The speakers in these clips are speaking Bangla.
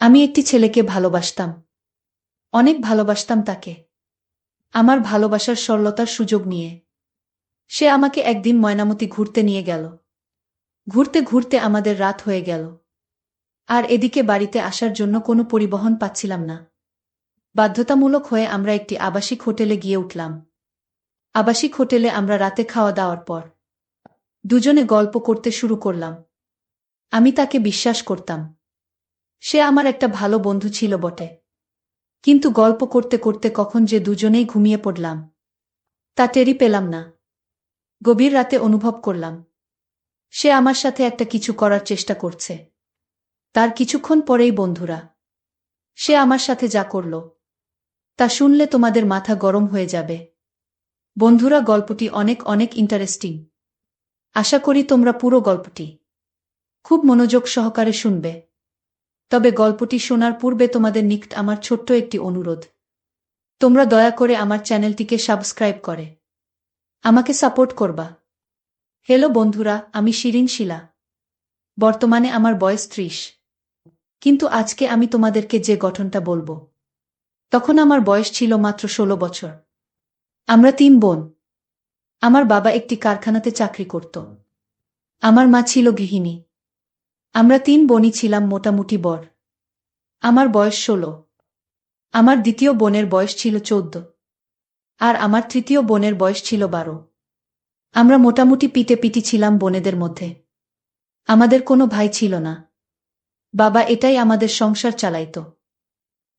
আমি একটি ছেলেকে ভালোবাসতাম। অনেক ভালোবাসতাম তাকে। আমার ভালোবাসার সরলতার সুযোগ নিয়ে সে আমাকে একদিন ময়নামতি ঘুরতে নিয়ে গেল। ঘুরতে ঘুরতে আমাদের রাত হয়ে গেল। আর এদিকে বাড়িতে আসার জন্য কোনো পরিবহন পাচ্ছিলাম না। বাধ্যতামূলক হয়ে আমরা একটি আবাসিক হোটেলে গিয়ে উঠলাম। আবাসিক হোটেলে আমরা রাতে খাওয়া দাওয়ার পর দুজনে গল্প করতে শুরু করলাম। আমি তাকে বিশ্বাস করতাম। সে আমার একটা ভালো বন্ধু ছিল বটে। কিন্তু গল্প করতে করতে কখন যে দুজনেই ঘুমিয়ে পড়লাম তা টেরই পেলাম না। গভীর রাতে অনুভব করলাম সে আমার সাথে একটা কিছু করার চেষ্টা করছে। তার কিছুক্ষণ পরেই বন্ধুরা, সে আমার সাথে যা করল তা শুনলে তোমাদের মাথা গরম হয়ে যাবে। বন্ধুরা, গল্পটি অনেক অনেক ইন্টারেস্টিং। আশা করি তোমরা পুরো গল্পটি খুব মনোযোগ সহকারে শুনবে। তবে গল্পটি শোনার পূর্বে তোমাদের নিকট আমার ছোট্ট একটি অনুরোধ। তোমরা দয়া করে আমার চ্যানেলটিকে সাবস্ক্রাইব করে আমাকে সাপোর্ট করবা। হ্যালো বন্ধুরা, আমি শিরিন শিলা। বর্তমানে আমার বয়স 30। কিন্তু আজকে আমি তোমাদেরকে যে গঠনটা বলবো তখন আমার বয়স ছিল মাত্র 16 বছর। আমরা 3 বোন। আমার বাবা একটি কারখানাতে চাকরি করত। আমার মা ছিল গৃহিণী। আমরা 3 বোনই ছিলাম মোটামুটি বড়। আমার বয়স 16। আমার দ্বিতীয় বোনের বয়স ছিল 14। আর আমার তৃতীয় বোনের বয়স ছিল 12। আমরা মোটামুটি পিটি ছিলাম বোনেদের মধ্যে। আমাদের কোনো ভাই ছিল না। বাবা এটাই আমাদের সংসার চালাইত।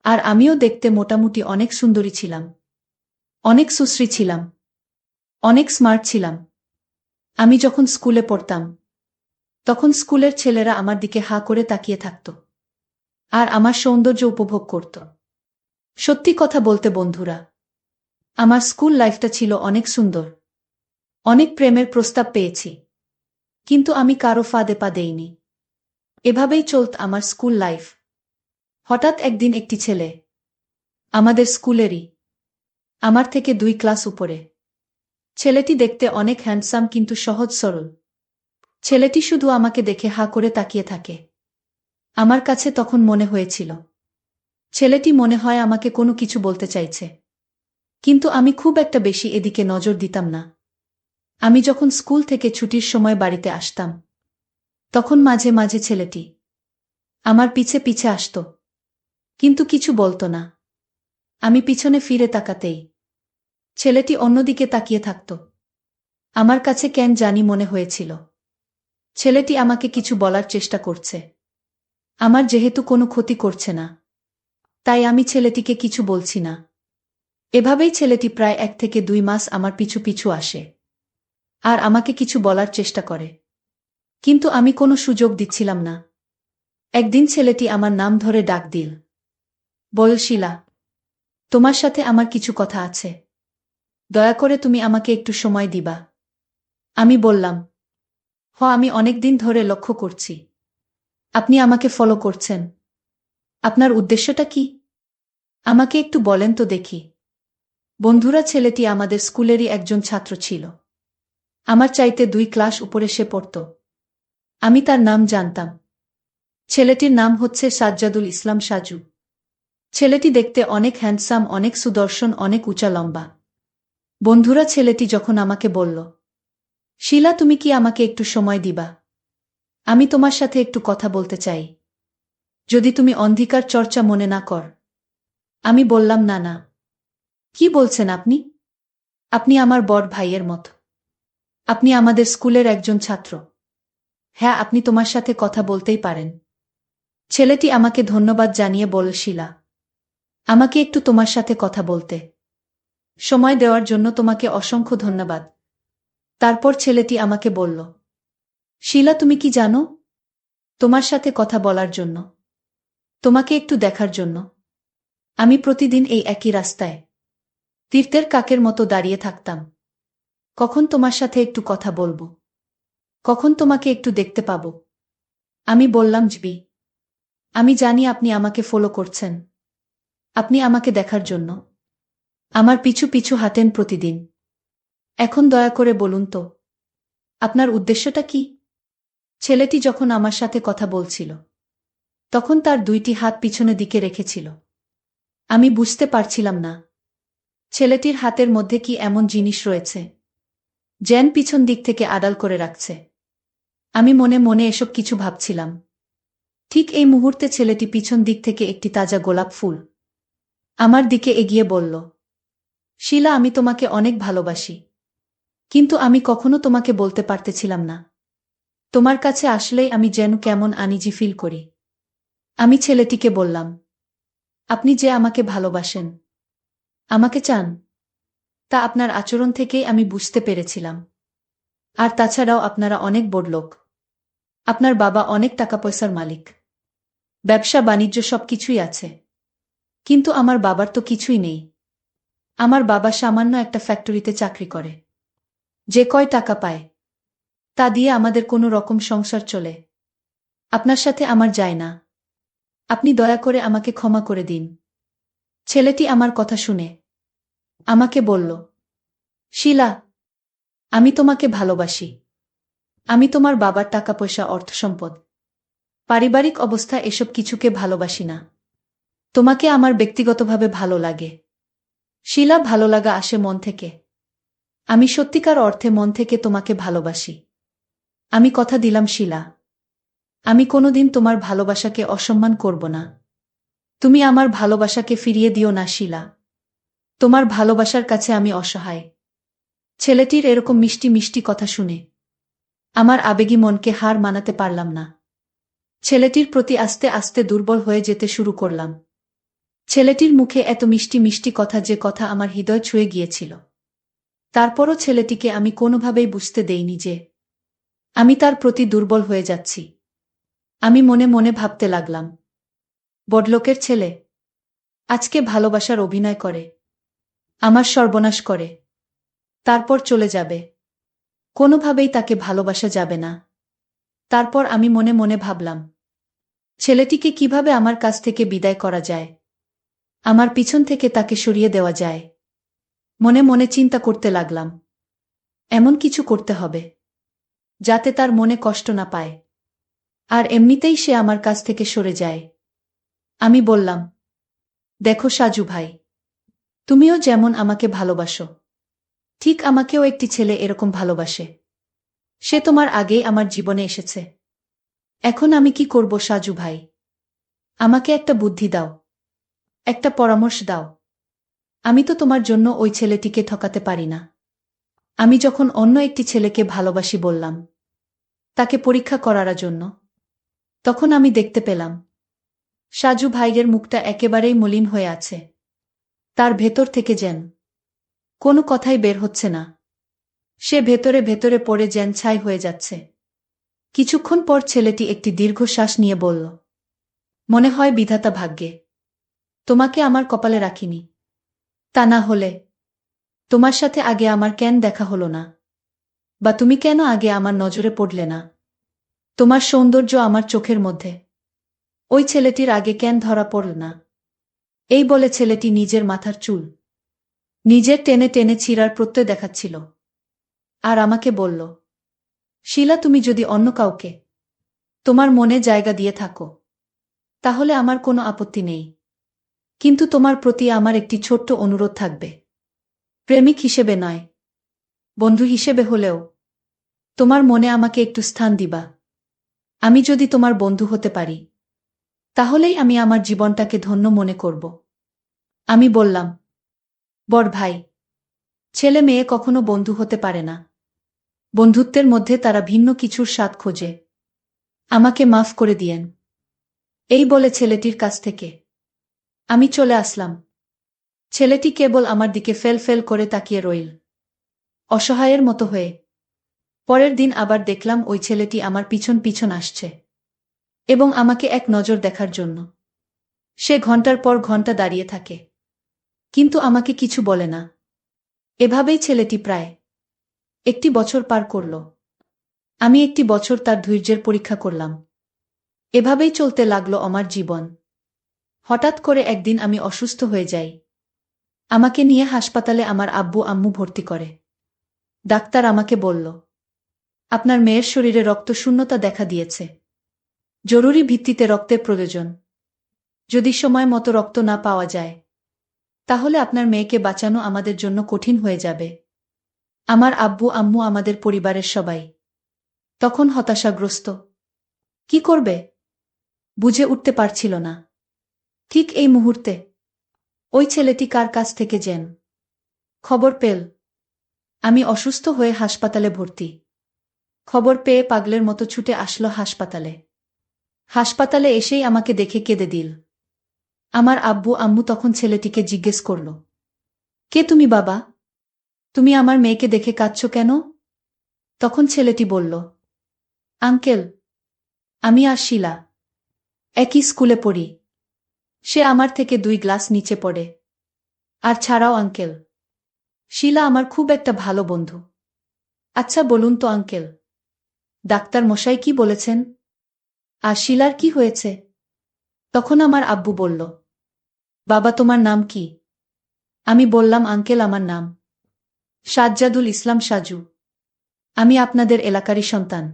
আর আমিও দেখতে মোটামুটি অনেক সুন্দরী ছিলাম। অনেক সুশ্রী ছিলাম। অনেক স্মার্ট ছিলাম। আমি যখন স্কুলে পড়তাম তখন স্কুলের ছেলেরা আমার দিকে হা করে তাকিয়ে থাকত আর আমার সৌন্দর্য উপভোগ করত। সত্যি কথা বলতে বন্ধুরা, আমার স্কুল লাইফটা ছিল অনেক সুন্দর। অনেক প্রেমের প্রস্তাব পেয়েছি, কিন্তু আমি কারো ফাঁদে পা দেইনি। এভাবেই চলত আমার স্কুল লাইফ। হঠাৎ একদিন একটি ছেলে, আমাদের স্কুলেরই, আমার থেকে 2 ক্লাস উপরে। ছেলেটি দেখতে অনেক হ্যান্ডসাম কিন্তু সহজ সরল। ছেলেটি শুধু আমাকে দেখে হা করে তাকিয়ে থাকে। আমার কাছে তখন মনে হয়েছিল ছেলেটি মনে হয় আমাকে কোনো কিছু বলতে চাইছে। কিন্তু আমি খুব একটা বেশি এদিকে নজর দিতাম না। আমি যখন স্কুল থেকে ছুটির সময় বাড়িতে আসতাম তখন মাঝে মাঝে ছেলেটি আমার পিছে পিছে আসত, কিন্তু কিছু বলতো না। আমি পিছনে ফিরে তাকাতেই ছেলেটি অন্যদিকে তাকিয়ে থাকত। আমার কাছে কেন জানি মনে হয়েছিল ছেলেটি আমাকে কিছু বলার চেষ্টা করছে। আমার যেহেতু কোনো ক্ষতি করছে না, তাই আমি ছেলেটিকে কিছু বলছি না। এভাবেই ছেলেটি প্রায় 1 থেকে 2 মাস আমার পিছু পিছু আসে আর আমাকে কিছু বলার চেষ্টা করে, কিন্তু আমি কোনো সুযোগ দিচ্ছিলাম না। একদিন ছেলেটি আমার নাম ধরে ডাক দিল, বলল, শিলা, তোমার সাথে আমার কিছু কথা আছে। দয়া করে তুমি আমাকে একটু সময় দিবা। আমি বললাম, আমি অনেক দিন ধরে লক্ষ্য করছি আপনি আমাকে ফলো করছেন। আপনার উদ্দেশ্যটা কি? আমাকে একটু বলেন তো দেখি। বন্ধুরা, ছেলেটি আমাদের স্কুলেরই একজন ছাত্র ছিল। আমার চাইতে 2 ক্লাস উপরে সে পড়ত। আমি তার নাম জানতাম। ছেলেটির নাম হচ্ছে সাজ্জাদুল ইসলাম সাজু। ছেলেটি দেখতে অনেক হ্যান্ডসাম, অনেক সুদর্শন, অনেক উঁচা লম্বা। বন্ধুরা, ছেলেটি যখন আমাকে বলল, শিলা, তুমি কি আমাকে একটু সময় দিবা? আমি তোমার সাথে একটু কথা বলতে চাই, যদি তুমি অন্ধকার চর্চা মনে না কর। আমি বললাম, না না। কি বলছেন আপনি? আপনি আমার বড় ভাইয়ের মতো। আপনি আমাদের স্কুলের একজন ছাত্র। হ্যাঁ, আপনি তোমার সাথে কথা বলতেই পারেন। ছেলেটি আমাকে ধন্যবাদ জানিয়ে বলল, শিলা, আমাকে একটু তোমার সাথে কথা বলতে সময় দেওয়ার জন্য তোমাকে অসংখ্য ধন্যবাদ। তারপর ছেলেটি আমাকে বলল, শিলা, তুমি কি জানো, তোমার সাথে কথা বলার জন্য, তোমাকে একটু দেখার জন্য আমি প্রতিদিন এই একই রাস্তায় তীর্থের কাকের মতো দাঁড়িয়ে থাকতাম। কখন তোমার সাথে একটু কথা বলবো, কখন তোমাকে একটু দেখতে পাবো। আমি বললাম, জবি, আমি জানি আপনি আমাকে ফলো করছেন। আপনি আমাকে দেখার জন্য আমার পিছু পিছু হাঁটেন প্রতিদিন। এখন দয়া করে বলুন তো, আপনার উদ্দেশ্যটা কি? ছেলেটি যখন আমার সাথে কথা বলছিল তখন তার দুইটি হাত পিছনের দিকে রেখেছিল। আমি বুঝতে পারছিলাম না ছেলেটির হাতের মধ্যে কি এমন জিনিস রয়েছে যেন পিছন দিক থেকে আড়াল করে রাখছে। আমি মনে মনে এসব কিছু ভাবছিলাম। ঠিক এই মুহূর্তে ছেলেটি পিছন দিক থেকে একটি তাজা গোলাপ ফুল আমার দিকে এগিয়ে বলল, শিলা, আমি তোমাকে অনেক ভালোবাসি, কিন্তু আমি কখনো তোমাকে বলতে পারতেছিলাম না। তোমার কাছে আসলেই আমি যেন কেমন আনইজি ফিল করি। আমি ছেলেটিকে বললাম, আপনি যে আমাকে ভালোবাসেন, আমাকে চান, তা আপনার আচরণ থেকেই আমি বুঝতে পেরেছিলাম। আর তাছাড়াও আপনারা অনেক বড়লোক। আপনার বাবা অনেক টাকা পয়সার মালিক, ব্যবসা বাণিজ্য সবকিছুই আছে। কিন্তু আমার বাবার তো কিছুই নেই। আমার বাবা সামান্য একটা ফ্যাক্টরিতে চাকরি করে। যে কয় টাকা পায় তা দিয়ে আমাদের কোনো রকম সংসার চলে। আপনার সাথে আমার যায় না। আপনি দয়া করে আমাকে ক্ষমা করে দিন। ছেলেটি আমার কথা শুনে আমাকে বলল, শিলা, আমি তোমাকে ভালোবাসি। আমি তোমার বাবার টাকা পয়সা, অর্থসম্পদ, পারিবারিক অবস্থা এসব কিছুকে ভালোবাসি না। তোমাকে আমার ব্যক্তিগতভাবে ভালো লাগে। শিলা, ভালো লাগা আসে মন থেকে। আমি সত্যিকার অর্থে মন থেকে তোমাকে ভালোবাসি। আমি কথা দিলাম শিলা, আমি কোনোদিন তোমার ভালোবাসাকে অসম্মান করব না। তুমি আমার ভালোবাসাকে ফিরিয়ে দিও না শিলা। তোমার ভালোবাসার কাছে আমি অসহায়। ছেলেটির এরকম মিষ্টি মিষ্টি কথা শুনে আমার আবেগী মনকে হার মানাতে পারলাম না। ছেলেটির প্রতি আস্তে আস্তে দুর্বল হয়ে যেতে শুরু করলাম। ছেলেটির মুখে এত মিষ্টি মিষ্টি কথা, যে কথা আমার হৃদয় ছুঁয়ে গিয়েছিল। তারপরও ছেলেটিকে আমি কোনোভাবেই বুঝতে দেইনি যে আমি তার প্রতি দুর্বল হয়ে যাচ্ছি। আমি মনে মনে ভাবতে লাগলাম, বড়লোকের ছেলে আজকে ভালোবাসার অভিনয় করে আমার সর্বনাশ করে, তারপর চলে যাবে। কোনোভাবেই তাকে ভালোবাসা যাবে না। তারপর আমি মনে মনে ভাবলাম, ছেলেটিকে কিভাবে আমার কাছ থেকে বিদায় করা যায়, আমার পিছন থেকে তাকে সরিয়ে দেওয়া যায়। মনে মনে চিন্তা করতে লাগলাম, এমন কিছু করতে হবে যাতে তার মনে কষ্ট না পায়, আর এমনিতেই সে আমার কাছ থেকে সরে যায়। আমি বললাম, দেখো সাজু ভাই, তুমিও যেমন আমাকে ভালোবাসো, ঠিক আমাকেও একটি ছেলে এরকম ভালোবাসে। সে তোমার আগেই আমার জীবনে এসেছে। এখন আমি কি করব সাজু ভাই? আমাকে একটা বুদ্ধি দাও, একটা পরামর্শ দাও। আমি তো তোমার জন্য ওই ছেলেটিকে ঠকাতে পারি না। আমি যখন অন্য একটি ছেলেকে ভালোবাসি বললাম তাকে পরীক্ষা করার জন্য, তখন আমি দেখতে পেলাম সাজু ভাইয়ের মুখটা একেবারেই মলিন হয়ে আছে। তার ভেতর থেকে যেন কোনো কথাই বের হচ্ছে না। সে ভেতরে ভেতরে পড়ে যেন ছাই হয়ে যাচ্ছে। কিছুক্ষণ পর ছেলেটি একটি দীর্ঘশ্বাস নিয়ে বলল, মনে হয় বিধাতা ভাগ্যে তোমাকে আমার কপালে রাখিনি। তা না হলে তোমার সাথে আগে আমার কেন দেখা হলো না? বা তুমি কেন আগে আমার নজরে পড়লে না? তোমার সৌন্দর্য আমার চোখের মধ্যে, ওই ছেলেটির আগে কেন ধরা পড়ল না? এই বলে ছেলেটি নিজের মাথার চুল নিজের টেনে টেনে ছিঁড়ার প্রত্যয় দেখাচ্ছিল। আর আমাকে বলল, শিলা, তুমি যদি অন্য কাউকে তোমার মনে জায়গা দিয়ে থাকো তাহলে আমার কোনো আপত্তি নেই, কিন্তু তোমার প্রতি আমার একটি ছোট্ট অনুরোধ থাকবে। প্রেমিক হিসেবে নয়, বন্ধু হিসেবে হলেও তোমার মনে আমাকে একটু স্থান দিবা। আমি যদি তোমার বন্ধু হতে পারি তাহলেই আমি আমার জীবনটাকে ধন্য মনে করব। আমি বললাম, বড় ভাই, ছেলে মেয়ে কখনো বন্ধু হতে পারে না। বন্ধুত্বের মধ্যে তারা ভিন্ন কিছুর স্বাদ খোঁজে। আমাকে মাফ করে দিয়েন। এই বলে ছেলেটির কাছ থেকে আমি চলে আসলাম। ছেলেটি কেবল আমার দিকে ফেল ফেল করে তাকিয়ে রইল, অসহায়ের মতো হয়ে। পরের দিন আবার দেখলাম ওই ছেলেটি আমার পিছন পিছন আসছে এবং আমাকে এক নজর দেখার জন্য সে ঘন্টার পর ঘন্টা দাঁড়িয়ে থাকে, কিন্তু আমাকে কিছু বলে না। এভাবেই ছেলেটি প্রায় একটি বছর পার করল। আমি একটি বছর তার ধৈর্যের পরীক্ষা করলাম। এভাবেই চলতে লাগলো আমার জীবন। হঠাৎ করে একদিন আমি অসুস্থ হয়ে যাই। আমাকে নিয়ে হাসপাতালে আমার আব্বু আম্মু ভর্তি করে। ডাক্তার আমাকে বলল, আপনার মেয়ের শরীরে রক্তশূন্যতা দেখা দিয়েছে। জরুরি ভিত্তিতে রক্তের প্রয়োজন। যদি সময় মতো রক্ত না পাওয়া যায়, তাহলে আপনার মেয়েকে বাঁচানো আমাদের জন্য কঠিন হয়ে যাবে। আমার আব্বু আম্মু আমাদের পরিবারের সবাই তখন হতাশাগ্রস্ত। কি করবে বুঝে উঠতে পারছিল না। ঠিক এই মুহূর্তে ওই ছেলেটি কার কাছ থেকে যেন খবর পেল আমি অসুস্থ হয়ে হাসপাতালে ভর্তি। খবর পেয়ে পাগলের মতো ছুটে আসলো হাসপাতালে। হাসপাতালে এসেই আমাকে দেখে কেঁদে দিল। আমার আব্বু আম্মু তখন ছেলেটিকে জিজ্ঞেস করল, কে তুমি বাবা? তুমি আমার মেয়েকে দেখে কাঁদছো কেন? তখন ছেলেটি বলল, আঙ্কেল, আমি আর শিলা একই স্কুলে পড়ি। সে আমার থেকে 2 ক্লাস নিচে পড়ে। আর ছাড়াও আঙ্কেল, শিলা আমার খুব একটা ভালো বন্ধু। আচ্ছা বলুন তো আঙ্কেল, ডাক্তার মশাই কি বলেছেন? আর শিলার কি হয়েছে? তখন আমার আব্বু বলল, বাবা তোমার নাম কি? আমি বললাম, আঙ্কেল আমার নাম সাজ্জাদুল ইসলাম সাজু। আমি আপনাদের এলাকারই সন্তান।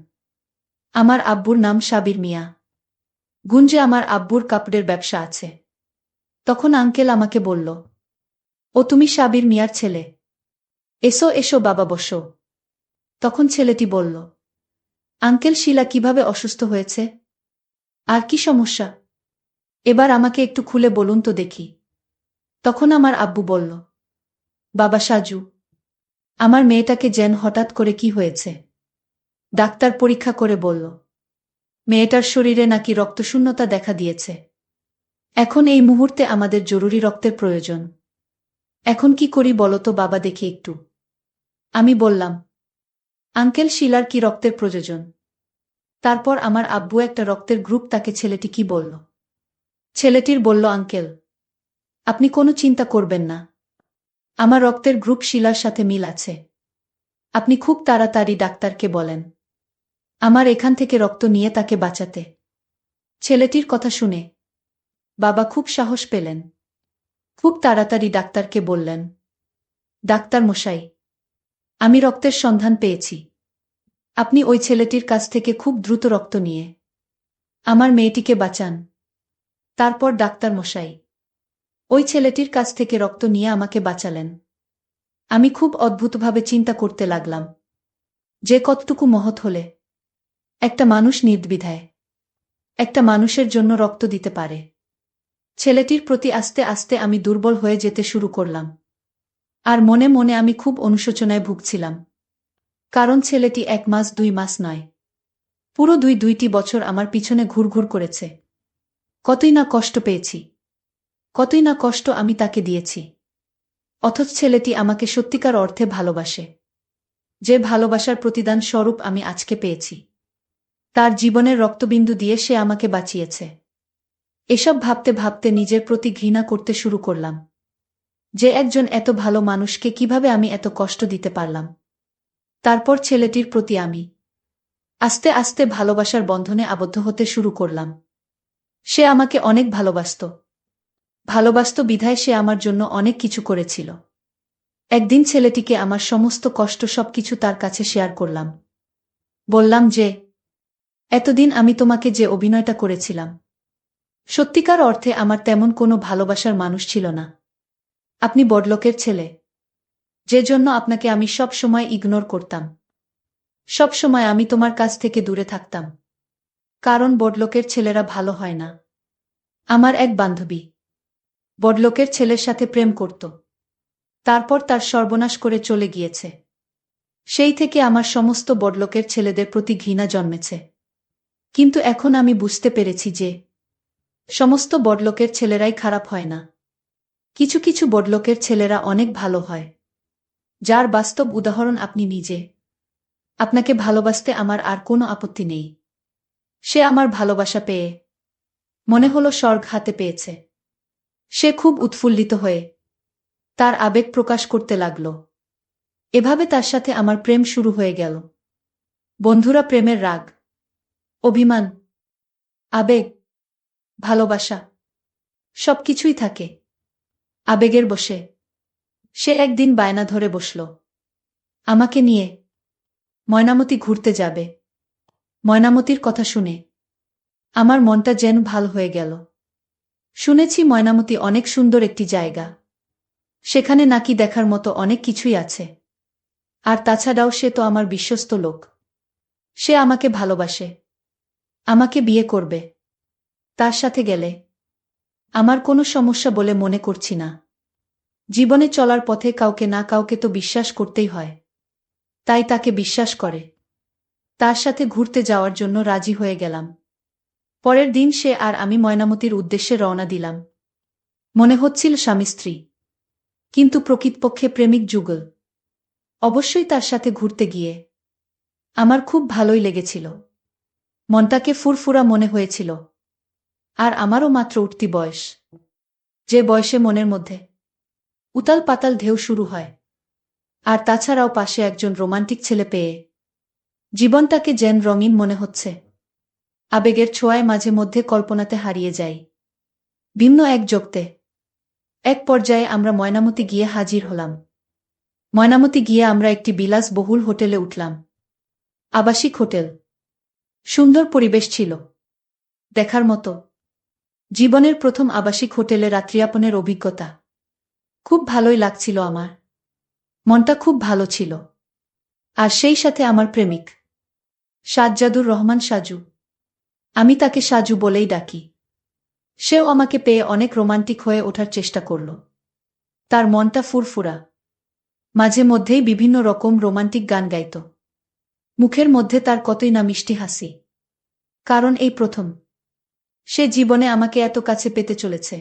আমার আব্বুর নাম সাবির মিয়া। গুঞ্জে আমার আব্বুর কাপড়ের ব্যবসা আছে। তখন আঙ্কেল আমাকে বলল, ও তুমি সাবির মিয়ার ছেলে? এসো এসো বাবা বসো। তখন ছেলেটি বলল, আঙ্কেল শিলা কিভাবে অসুস্থ হয়েছে? আর কি সমস্যা? এবার আমাকে একটু খুলে বলুন তো দেখি। তখন আমার আব্বু বলল, বাবা সাজু, আমার মেয়েটাকে যেন হঠাৎ করে কি হয়েছে। ডাক্তার পরীক্ষা করে বলল, মেয়েটার শরীরে নাকি রক্তশূন্যতা দেখা দিয়েছে। এখন এই মুহূর্তে আমাদের জরুরি রক্তের প্রয়োজন। এখন কি করি বলো তো বাবা দেখি একটু। আমি বললাম, আঙ্কেল শিলার কি রক্তের প্রয়োজন? তারপর আমার আব্বু একটা রক্তের গ্রুপ তাকে ছেলেটি কি বলল। ছেলেটির বলল, আঙ্কেল, আপনি কোনো চিন্তা করবেন না। আমার রক্তের গ্রুপ শিলার সাথে মিল আছে। আপনি খুব তাড়াতাড়ি ডাক্তারকে বলেন আমার এখান থেকে রক্ত নিয়ে তাকে বাঁচাতে। ছেলেটির কথা শুনে বাবা খুব সাহস পেলেন। খুব তাড়াতাড়ি ডাক্তারকে বললেন, ডাক্তার মশাই, আমি রক্তের সন্ধান পেয়েছি। আপনি ওই ছেলেটির কাছ থেকে খুব দ্রুত রক্ত নিয়ে আমার মেয়েটিকে বাঁচান। তারপর ডাক্তার মশাই ওই ছেলেটির কাছ থেকে রক্ত নিয়ে আমাকে বাঁচালেন। আমি খুব অদ্ভুতভাবে চিন্তা করতে লাগলাম যে কতটুকু মহৎ হলে একটা মানুষ নির্দ্বিধায় একটা মানুষের জন্য রক্ত দিতে পারে। ছেলেটির প্রতি আস্তে আস্তে আমি দুর্বল হয়ে যেতে শুরু করলাম। আর মনে মনে আমি খুব অনুশোচনায় ভুগছিলাম। কারণ ছেলেটি 1 মাস 2 মাস নয়, পুরো 2টি বছর আমার পিছনে ঘুরঘুর করেছে। কতই না কষ্ট পেয়েছি, কতই না কষ্ট আমি তাকে দিয়েছি। অথচ ছেলেটি আমাকে সত্যিকার অর্থে ভালোবাসে। যে ভালোবাসার প্রতিদান স্বরূপ আমি আজকে পেয়েছি। তার জীবনের রক্তবিন্দু দিয়ে সে আমাকে বাঁচিয়েছে। এসব ভাবতে ভাবতে নিজের প্রতি ঘৃণা করতে শুরু করলাম। যে একজন এত ভালো মানুষকে কিভাবে আমি এত কষ্ট দিতে পারলাম। তারপর ছেলেটির প্রতি আমি আস্তে আস্তে ভালোবাসার বন্ধনে আবদ্ধ হতে শুরু করলাম। সে আমাকে অনেক ভালোবাসত বিধায় সে আমার জন্য অনেক কিছু করেছিল। একদিন ছেলেটিকে আমার সমস্ত কষ্ট সবকিছু তার কাছে শেয়ার করলাম। বললাম যে, এতদিন আমি তোমাকে যে অভিনয়টা করেছিলাম, সত্যিকার অর্থে আমার তেমন কোনো ভালোবাসার মানুষ ছিল না। আপনি বড়লোকের ছেলে, যে জন্য আপনাকে আমি সব সময় ইগনোর করতাম। সব সময় আমি তোমার কাছ থেকে দূরে থাকতাম। কারণ বড়লোকের ছেলেরা ভালো হয় না। আমার এক বান্ধবী বড়লোকের ছেলের সাথে প্রেম করত। তারপর তার সর্বনাশ করে চলে গিয়েছে। সেই থেকে আমার সমস্ত বড়লোকের ছেলেদের প্রতি ঘৃণা জন্মেছে। কিন্তু এখন আমি বুঝতে পেরেছি যে সমস্ত বড়লোকের ছেলেরাই খারাপ হয় না। কিছু কিছু বড়লোকের ছেলেরা অনেক ভালো হয়, যার বাস্তব উদাহরণ আপনি নিজে। আপনাকে ভালোবাসতে আমার আর কোনো আপত্তি নেই। সে আমার ভালোবাসা পেয়ে মনে হলো স্বর্গ হাতে পেয়েছে। সে খুব উৎফুল্লিত হয়ে তার আবেগ প্রকাশ করতে লাগল। এভাবে তার সাথে আমার প্রেম শুরু হয়ে গেল। বন্ধুরা, প্রেমের রাগ, অভিমান, আবেগ, ভালোবাসা সবকিছুই থাকে আবেগের বশে। সে একদিন বায়না ধরে বসল আমাকে নিয়ে ময়নামতি ঘুরতে যাবে। ময়নামতির কথা শুনে আমার মনটা যেন ভাল হয়ে গেল। শুনেছি ময়নামতি অনেক সুন্দর একটি জায়গা। সেখানে নাকি দেখার মতো অনেক কিছুই আছে। আর তাছাড়াও সে তো আমার বিশ্বস্ত লোক। সে আমাকে ভালোবাসে, আমাকে বিয়ে করবে। তার সাথে গেলে আমার কোনো সমস্যা বলে মনে করছি না। জীবনে চলার পথে কাউকে না কাউকে তো বিশ্বাস করতেই হয়। তাই তাকে বিশ্বাস করে তার সাথে ঘুরতে যাওয়ার জন্য রাজি হয়ে গেলাম। পরের দিন সে আর আমি ময়নামতির উদ্দেশ্যে রওনা দিলাম। মনে হচ্ছিল স্বামী স্ত্রী, কিন্তু প্রকৃতপক্ষে প্রেমিক যুগল। অবশ্যই তার সাথে ঘুরতে গিয়ে আমার খুব ভালোই লেগেছিল। মনটাকে ফুরফুরা মনে হয়েছিল। আর আমারও মাত্র উঠতি বয়স, যে বয়সে মনের মধ্যে উতাল পাতাল ঢেউ শুরু হয়। আর তাছাড়াও পাশে একজন রোমান্টিক ছেলে পেয়ে জীবনটাকে যেন রঙিন মনে হচ্ছে। আবেগের ছোঁয়ায় মাঝে মধ্যে কল্পনাতে হারিয়ে যাই ভিন্ন এক জগতে। এক পর্যায়ে আমরা ময়নামতি গিয়ে হাজির হলাম। ময়নামতি গিয়ে আমরা একটি বিলাসবহুল হোটেলে উঠলাম। আবাসিক হোটেল। সুন্দর পরিবেশ ছিল, দেখার মতো। জীবনের প্রথম আবাসিক হোটেলে রাত্রিযাপনের অভিজ্ঞতা। খুব ভালোই লাগছিল আমার। মনটা খুব ভালো ছিল। আর সেই সাথে আমার প্রেমিক সাজ্জাদুর রহমান সাজু। আমি তাকে সাজু বলেই ডাকি। সেও আমাকে পেয়ে অনেক রোমান্টিক হয়ে ওঠার চেষ্টা করল। তার মনটা ফুরফুরা। মাঝে মধ্যেই বিভিন্ন রকম রোমান্টিক গান গাইত। মুখের মধ্যে তার কতই না মিষ্টি হাসি। কারণ এই প্রথম সে জীবনে আমাকে এত কাছে পেতে চলেছে।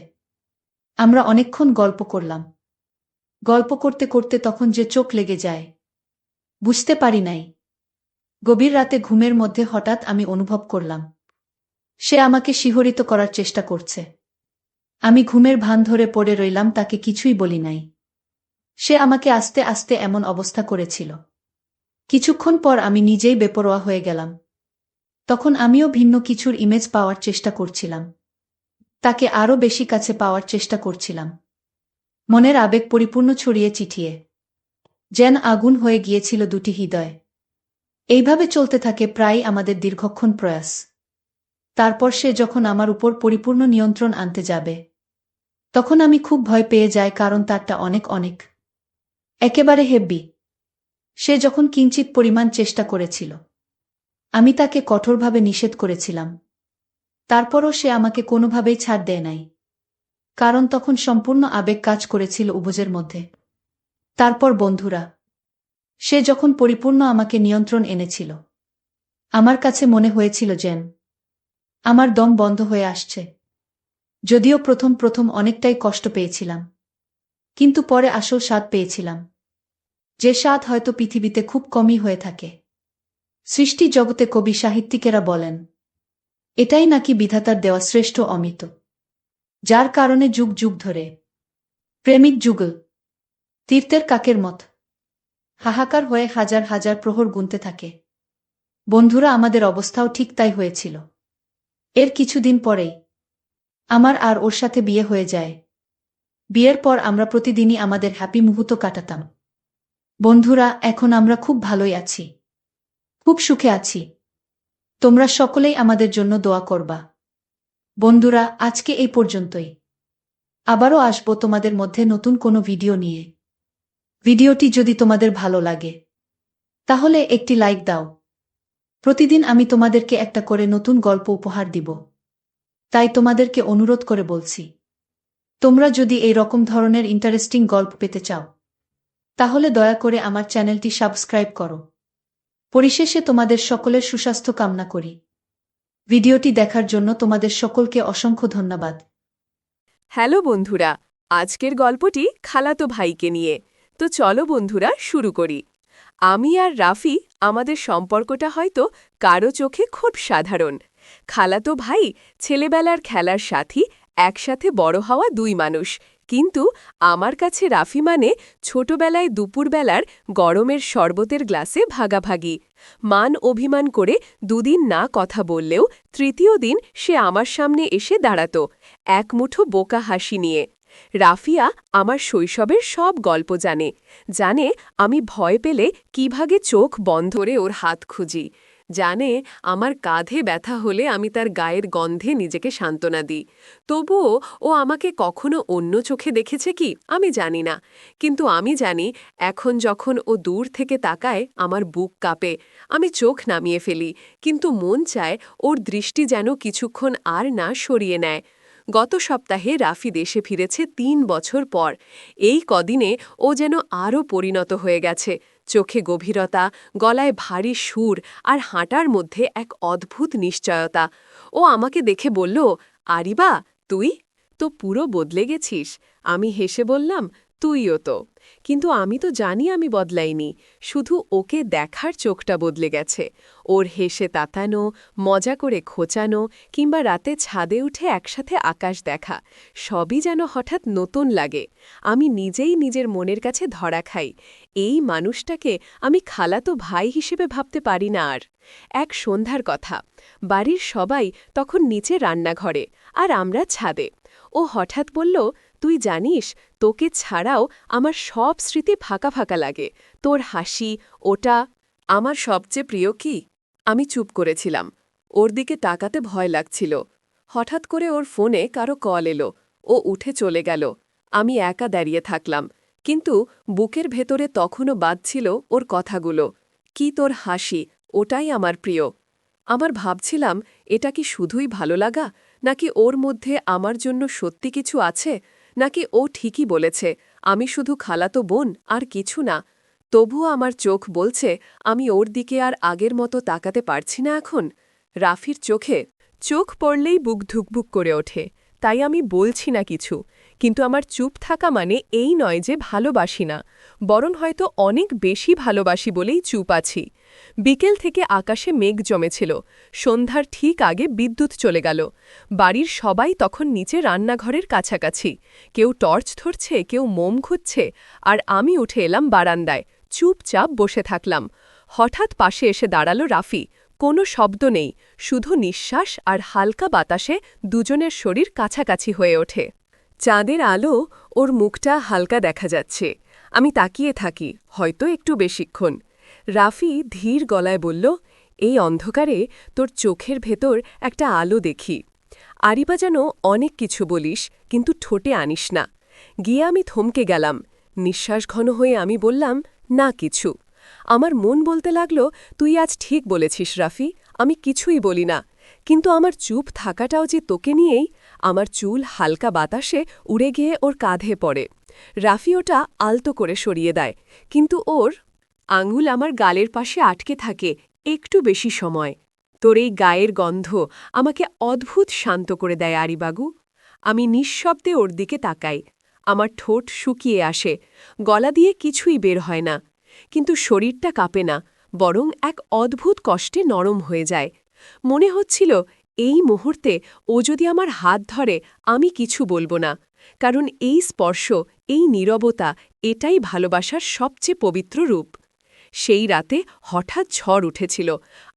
আমরা অনেকক্ষণ গল্প করলাম। গল্প করতে করতে তখন যে চোখ লেগে যায় বুঝতে পারি নাই। গভীর রাতে ঘুমের মধ্যে হঠাৎ আমি অনুভব করলাম সে আমাকে শিহরিত করার চেষ্টা করছে। আমি ঘুমের ভান ধরে পড়ে রইলাম, তাকে কিছুই বলি নাই। সে আমাকে আস্তে আস্তে এমন অবস্থা করেছিল। কিছুক্ষণ পর আমি নিজেই বেপরোয়া হয়ে গেলাম। তখন আমিও ভিন্ন কিছুর ইমেজ পাওয়ার চেষ্টা করছিলাম। তাকে আরও বেশি কাছে পাওয়ার চেষ্টা করছিলাম। মনের আবেগ পরিপূর্ণ ছড়িয়ে চিঠিয়ে যেন আগুন হয়ে গিয়েছিল দুটি হৃদয়। এইভাবে চলতে থাকে প্রায় আমাদের দীর্ঘক্ষণ প্রয়াস। তারপর সে যখন আমার উপর পরিপূর্ণ নিয়ন্ত্রণ আনতে যাবে তখন আমি খুব ভয় পেয়ে যাই, কারণ তারটা অনেক অনেক একেবারে হেব্বি। সে যখন কিঞ্চিত পরিমাণ চেষ্টা করেছিল আমি তাকে কঠোরভাবে নিষেধ করেছিলাম। তারপরও সে আমাকে কোনোভাবেই ছাড় দেয় নাই, কারণ তখন সম্পূর্ণ আবেগ কাজ করেছিল উভয়ের মধ্যে। তারপর বন্ধুরা, সে যখন পরিপূর্ণ আমাকে নিয়ন্ত্রণ এনেছিল আমার কাছে মনে হয়েছিল যেন আমার দম বন্ধ হয়ে আসছে। যদিও প্রথম প্রথম অনেকটাই কষ্ট পেয়েছিলাম, কিন্তু পরে আসল স্বাদ পেয়েছিলাম, যে স্বাদ হয়তো পৃথিবীতে খুব কমই হয়ে থাকে। সৃষ্টি জগতে কবি সাহিত্যিকেরা বলেন এটাই নাকি বিধাতার দেওয়া শ্রেষ্ঠ অমৃত, যার কারণে যুগ যুগ ধরে প্রেমিক যুগল তীর্থের কাকের মত হাহাকার হয়ে হাজার হাজার প্রহর গুনতে থাকে। বন্ধুরা, আমাদের অবস্থাও ঠিক তাই হয়েছিল। এর কিছুদিন পরেই আমার আর ওর সাথে বিয়ে হয়ে যায়। বিয়ের পর আমরা প্রতিদিনই আমাদের হ্যাপি মুহূর্ত কাটাতাম। বন্ধুরা, এখন আমরা খুব ভালোই আছি, খুব সুখে আছি। তোমরা সকলেই আমাদের জন্য দোয়া করবা। বন্ধুরা, আজকে এই পর্যন্তই। আবারও আসবো তোমাদের মধ্যে নতুন কোনো ভিডিও নিয়ে। ভিডিওটি যদি তোমাদের ভালো লাগে তাহলে একটি লাইক দাও। প্রতিদিন আমি তোমাদেরকে একটা করে নতুন গল্প উপহার দিব। তাই তোমাদেরকে অনুরোধ করে বলছি, তোমরা যদি এই রকম ধরনের ইন্টারেস্টিং গল্প পেতে চাও তাহলে দয়া করে আমার চ্যানেলটি সাবস্ক্রাইব করো। পরিশেষে তোমাদের সকলের সুস্বাস্থ্য কামনা করি। ভিডিওটি দেখার জন্য তোমাদের সকলকে অসংখ্য ধন্যবাদ। হ্যালো বন্ধুরা, আজকের গল্পটি খালাতো ভাইকে নিয়ে। তো চলো বন্ধুরা, শুরু করি। আমি আর রাফি, আমাদের সম্পর্কটা হয়তো কারো চোখে খুব সাধারণ। খালাতো ভাই, ছেলেবেলার খেলার সাথী, একসাথে বড় হওয়া দুই মানুষ। কিন্তু আমার কাছে রাফি মানে ছোটবেলায় দুপুরবেলার গরমের শরবতের গ্লাসে ভাগাভাগি। মান অভিমান করে দুদিন না কথা বললেও তৃতীয় দিন সে আমার সামনে এসে দাঁড়াত, এক মুঠো বোকা হাসি নিয়ে। রাফিয়া আমার শৈশবের সব গল্প জানে। জানে আমি ভয় পেলে কিভাবে চোখ বন্ধ করে ওর হাত খুঁজি। জানে আমার কাঁধে ব্যথা হলে আমি তার গায়ের গন্ধে নিজেকে সান্ত্বনা দিই। তবুও ও আমাকে কখনো অন্য চোখে দেখেছে কি আমি জানি না, কিন্তু আমি জানি এখন যখন ও দূর থেকে তাকায় আমার বুক কাঁপে। আমি চোখ নামিয়ে ফেলি, কিন্তু মন চায় ওর দৃষ্টি যেন কিছুক্ষণ আর না সরিয়ে নেয়। গত সপ্তাহে রাফি দেশে ফিরেছে ৩ বছর পর। এই কদিনে ও যেন আরও পরিণত হয়ে গেছে। চোখে গভীরতা, গলায় ভারী সুর আর হাঁটার মধ্যে এক অদ্ভুত নিশ্চয়তা। ও আমাকে দেখে বলল, আরিবা, তুই তো পুরো বদলে গেছিস। আমি হেসে বললাম, তুইও তো। কিন্তু আমি তো জানি আমি বদলাইনি, শুধু ওকে দেখার চোখটা বদলে গেছে। ওর হেসে তাতানো, মজা করে খোঁচানো কিংবা রাতে ছাদে উঠে একসাথে আকাশ দেখা, সবই যেন হঠাৎ নতুন লাগে। আমি নিজেই নিজের মনের কাছে ধরা খাই। এই মানুষটাকে আমি খালাতো ভাই হিসেবে ভাবতে পারি না আর। এক সন্ধ্যার কথা, বাড়ির সবাই তখন নিচে রান্নাঘরে আর আমরা ছাদে। ও হঠাৎ বলল, তুই জানিস, তোকে ছাড়াও আমার সব স্মৃতি ফাঁকা ফাঁকা লাগে। তোর হাসি, ওটা আমার সবচেয়ে প্রিয় কি? আমি চুপ করেছিলাম। ওর দিকে তাকাতে ভয় লাগছিল। হঠাৎ করে ওর ফোনে কারো কল এলো। ও উঠে চলে গেল। আমি একা দাঁড়িয়ে থাকলাম, কিন্তু বুকের ভেতরে তখনও বাজছিল ওর কথাগুলো। কি তোর হাসি, ওটাই আমার প্রিয়। আমার ভাবছিলাম, এটা কি শুধুই ভালো লাগা, নাকি ওর মধ্যে আমার জন্য সত্যি কিছু আছে, নাকি ও ঠিকই বলেছে আমি শুধু খালাতো বোন আর কিছু না। তবুও আমার চোখ বলছে আমি ওর দিকে আর আগের মতো তাকাতে পারছি না এখন। রাফির চোখে চোখ পড়লেই বুক ধুকভুক করে ওঠে। তাই আমি বলছি না কিছু, কিন্তু আমার চুপ থাকা মানে এই নয় যে ভালোবাসি না, বরং হয়তো অনেক বেশি ভালোবাসি বলেই চুপ আছি। বিকেল থেকে আকাশে মেঘ জমেছিল। সন্ধ্যার ঠিক আগে বিদ্যুৎ চলে গেল। বাড়ির সবাই তখন নিচে রান্নাঘরের কাছাকাছি। কেউ টর্চ ধরছে, কেউ মোম খুঁজছে, আর আমি উঠে এলাম বারান্দায়, চুপচাপ বসে থাকলাম। হঠাৎ পাশে এসে দাঁড়ালো রাফি। কোনো শব্দ নেই, শুধু নিঃশ্বাস আর হালকা বাতাসে দুজনের শরীর কাছাকাছি হয়ে ওঠে। চাঁদের আলো, ওর মুখটা হালকা দেখা যাচ্ছে। আমি তাকিয়ে থাকি, হয়তো একটু বেশিক্ষণ। রাফি ধীর গলায় বলল, এই অন্ধকারে তোর চোখের ভেতর একটা আলো দেখি। আরিবা যেন অনেক কিছু বলিস, কিন্তু ঠোঁটে আনিস না। গিয়ে আমি থমকে গেলাম। নিঃশ্বাস ঘন হয়ে আমি বললাম, না কিছু। আমার মন বলতে লাগল, তুই আজ ঠিক বলেছিস রাফি, আমি কিছুই বলি না। কিন্তু আমার চুপ থাকাটাও যে তোকে নিয়েই। আমার চুল হালকা বাতাসে উড়ে গিয়ে ওর কাঁধে পড়ে। রাফি ওটা আলতো করে সরিয়ে দেয়, কিন্তু ওর আঙুল আমার গালের পাশে আটকে থাকে একটু বেশি সময়। তোর এই গায়ের গন্ধ আমাকে অদ্ভুত শান্ত করে দেয় আরিবাগু। আমি নিঃশব্দে ওর দিকে তাকাই। আমার ঠোঁট শুকিয়ে আসে, গলা দিয়ে কিছুই বের হয় না, কিন্তু শরীরটা কাঁপে না, বরং এক অদ্ভুত কষ্টে নরম হয়ে যায়। মনে হচ্ছিল এই মুহূর্তে ও যদি আমার হাত ধরে আমি কিছু বলবো না, কারণ এই স্পর্শ, এই নীরবতা, এটাই ভালোবাসার সবচেয়ে পবিত্র রূপ। সেই রাতে হঠাৎ ঝড় উঠেছিল,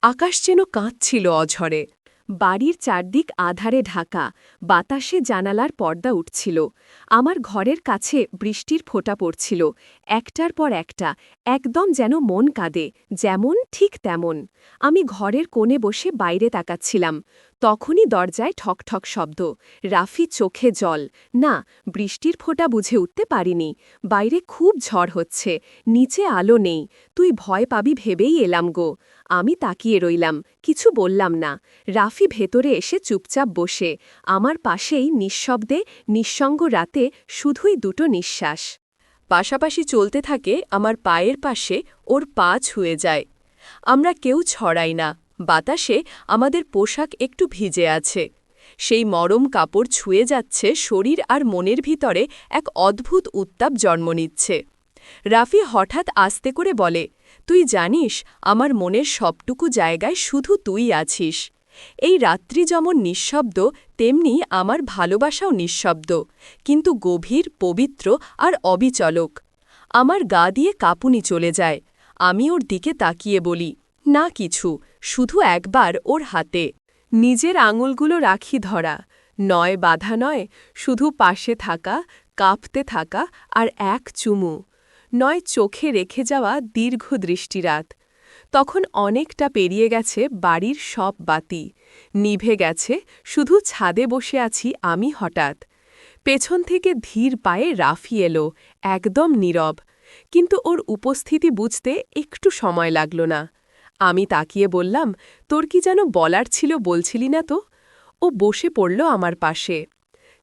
আকাশ যেন কাঁদছিল অঝরে। বাড়ির চারদিক আধারে ঢাকা, বাতাসে জানালার পর্দা উঠছিল। আমার ঘরের কাছে বৃষ্টির ফোঁটা পড়ছিল, একটার পর একটা, একদম যেন মন কাঁদে, যেমন ঠিক তেমন। আমি ঘরের কোণে বসে বাইরে তাকাচ্ছিলাম। তখনই দরজায় ঠকঠক শব্দ। রাফি চোখে জল। না, বৃষ্টির ফোঁটা বুঝে উঠতে পারিনি। বাইরে খুব ঝড় হচ্ছে, নিচে আলো নেই। তুই ভয় পাবি ভেবেই এলাম গো। আমি তাকিয়ে রইলাম, কিছু বললাম না। রাফি ভেতরে এসে চুপচাপ বসে, আমার পাশেই নিঃশব্দে, নিঃসঙ্গ রাতে শুধুই দুটো নিঃশ্বাস পাশাপাশি চলতে থাকে। আমার পায়ের পাশে ওর পা ছুঁয়ে যায়। আমরা কেউ ছড়াই না, বাতাসে আমাদের পোশাক একটু ভিজে আছে। সেই মরম কাপড় ছুঁয়ে যাচ্ছে শরীর আর মনের ভিতরে এক অদ্ভুত উত্তাপ জন্ম নিচ্ছে। রাফি হঠাৎ আস্তে করে বলে, তুই জানিস, আমার মনের সবটুকু জায়গায় শুধু তুই আছিস। এই রাত্রি যেমন নিঃশব্দ, তেমনি আমার ভালোবাসাও নিঃশব্দ, কিন্তু গভীর, পবিত্র আর অবিচলক। আমার গা দিয়ে কাঁপুনি চলে যায়। আমি ওর দিকে তাকিয়ে বলি, না কিছু, শুধু একবার ওর হাতে নিজের আঙুলগুলো রাখি ধরা। নয় বাধা নয়, শুধু পাশে থাকা, কাঁপতে থাকা আর এক চুমু। নয় চোখে রেখে যাওয়া দীর্ঘ দৃষ্টিরাত। তখন অনেকটা পেরিয়ে গেছে বাড়ির সব বাতি নিভে গেছে, শুধু ছাদে বসে আছি আমি। হঠাৎ পেছন থেকে ধীর পায়ে রাফি এলো, একদম নীরব, কিন্তু ওর উপস্থিতি বুঝতে একটু সময় লাগল না। আমি তাকিয়ে বললাম, তোর কি যেন বলার ছিল, বলছিলি না তো? ও বসে পড়ল আমার পাশে।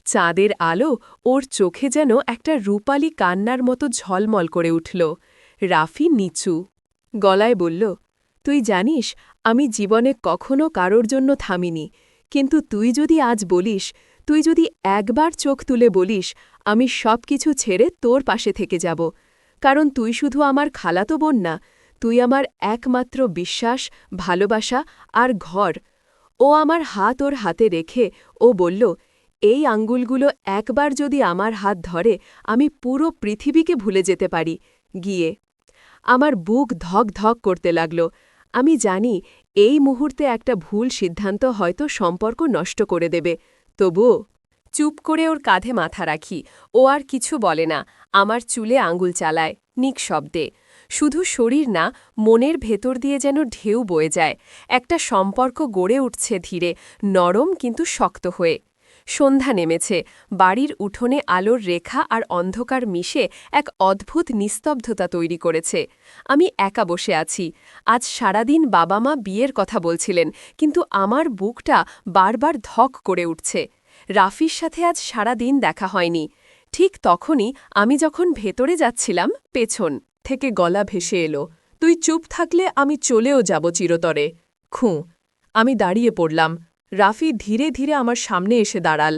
চাঁদের আলো ওর চোখে যেন একটা রূপালি কান্নার মতো ঝলমল করে উঠল। রাফি নিচু গলায় বলল, তুই জানিস আমি জীবনে কখনো কারোর জন্য থামিনি, কিন্তু তুই যদি আজ বলিস, তুই যদি একবার চোখ তুলে বলিস, আমি সব কিছু ছেড়ে তোর পাশে থেকে যাব, কারণ তুই শুধু আমার খালাতো বোন না, তুই আমার একমাত্র বিশ্বাস, ভালোবাসা আর ঘর। ও আমার হাত ওর হাতে রেখে ও বলল, এই আঙ্গুলগুলো একবার যদি আমার হাত ধরে, আমি পুরো পৃথিবীকে ভুলে যেতে পারি। গিয়ে আমার বুক ধক ধক করতে লাগল। আমি জানি এই মুহূর্তে একটা ভুল সিদ্ধান্ত হয়তো সম্পর্ক নষ্ট করে দেবে, তবুও চুপ করে ওর কাঁধে মাথা রাখি। ও আর কিছু বলে না, আমার চুলে আঙুল চালায় নিঃশব্দে। শুধু শরীর না, মনের ভেতর দিয়ে যেন ঢেউ বয়ে যায়। একটা সম্পর্ক গড়ে উঠছে ধীরে, নরম কিন্তু শক্ত হয়ে। সন্ধ্যা নেমেছে, বাড়ির উঠোনে আলোর রেখা আর অন্ধকার মিশে এক অদ্ভুত নিস্তব্ধতা তৈরি করেছে। আমি একা বসে আছি। আজ সারাদিন বাবা মা বিয়ের কথা বলছিলেন, কিন্তু আমার বুকটা বারবার ধক করে উঠছে। রাফির সাথে আজ সারাদিন দেখা হয়নি। ঠিক তখনই আমি যখন ভেতরে যাচ্ছিলাম, পেছন থেকে গলা ভেসে এলো, তুই চুপ থাকলে আমি চলেও যাব চিরতরে। খুঁ। আমি দাঁড়িয়ে পড়লাম। রাফি ধীরে ধীরে আমার সামনে এসে দাঁড়াল,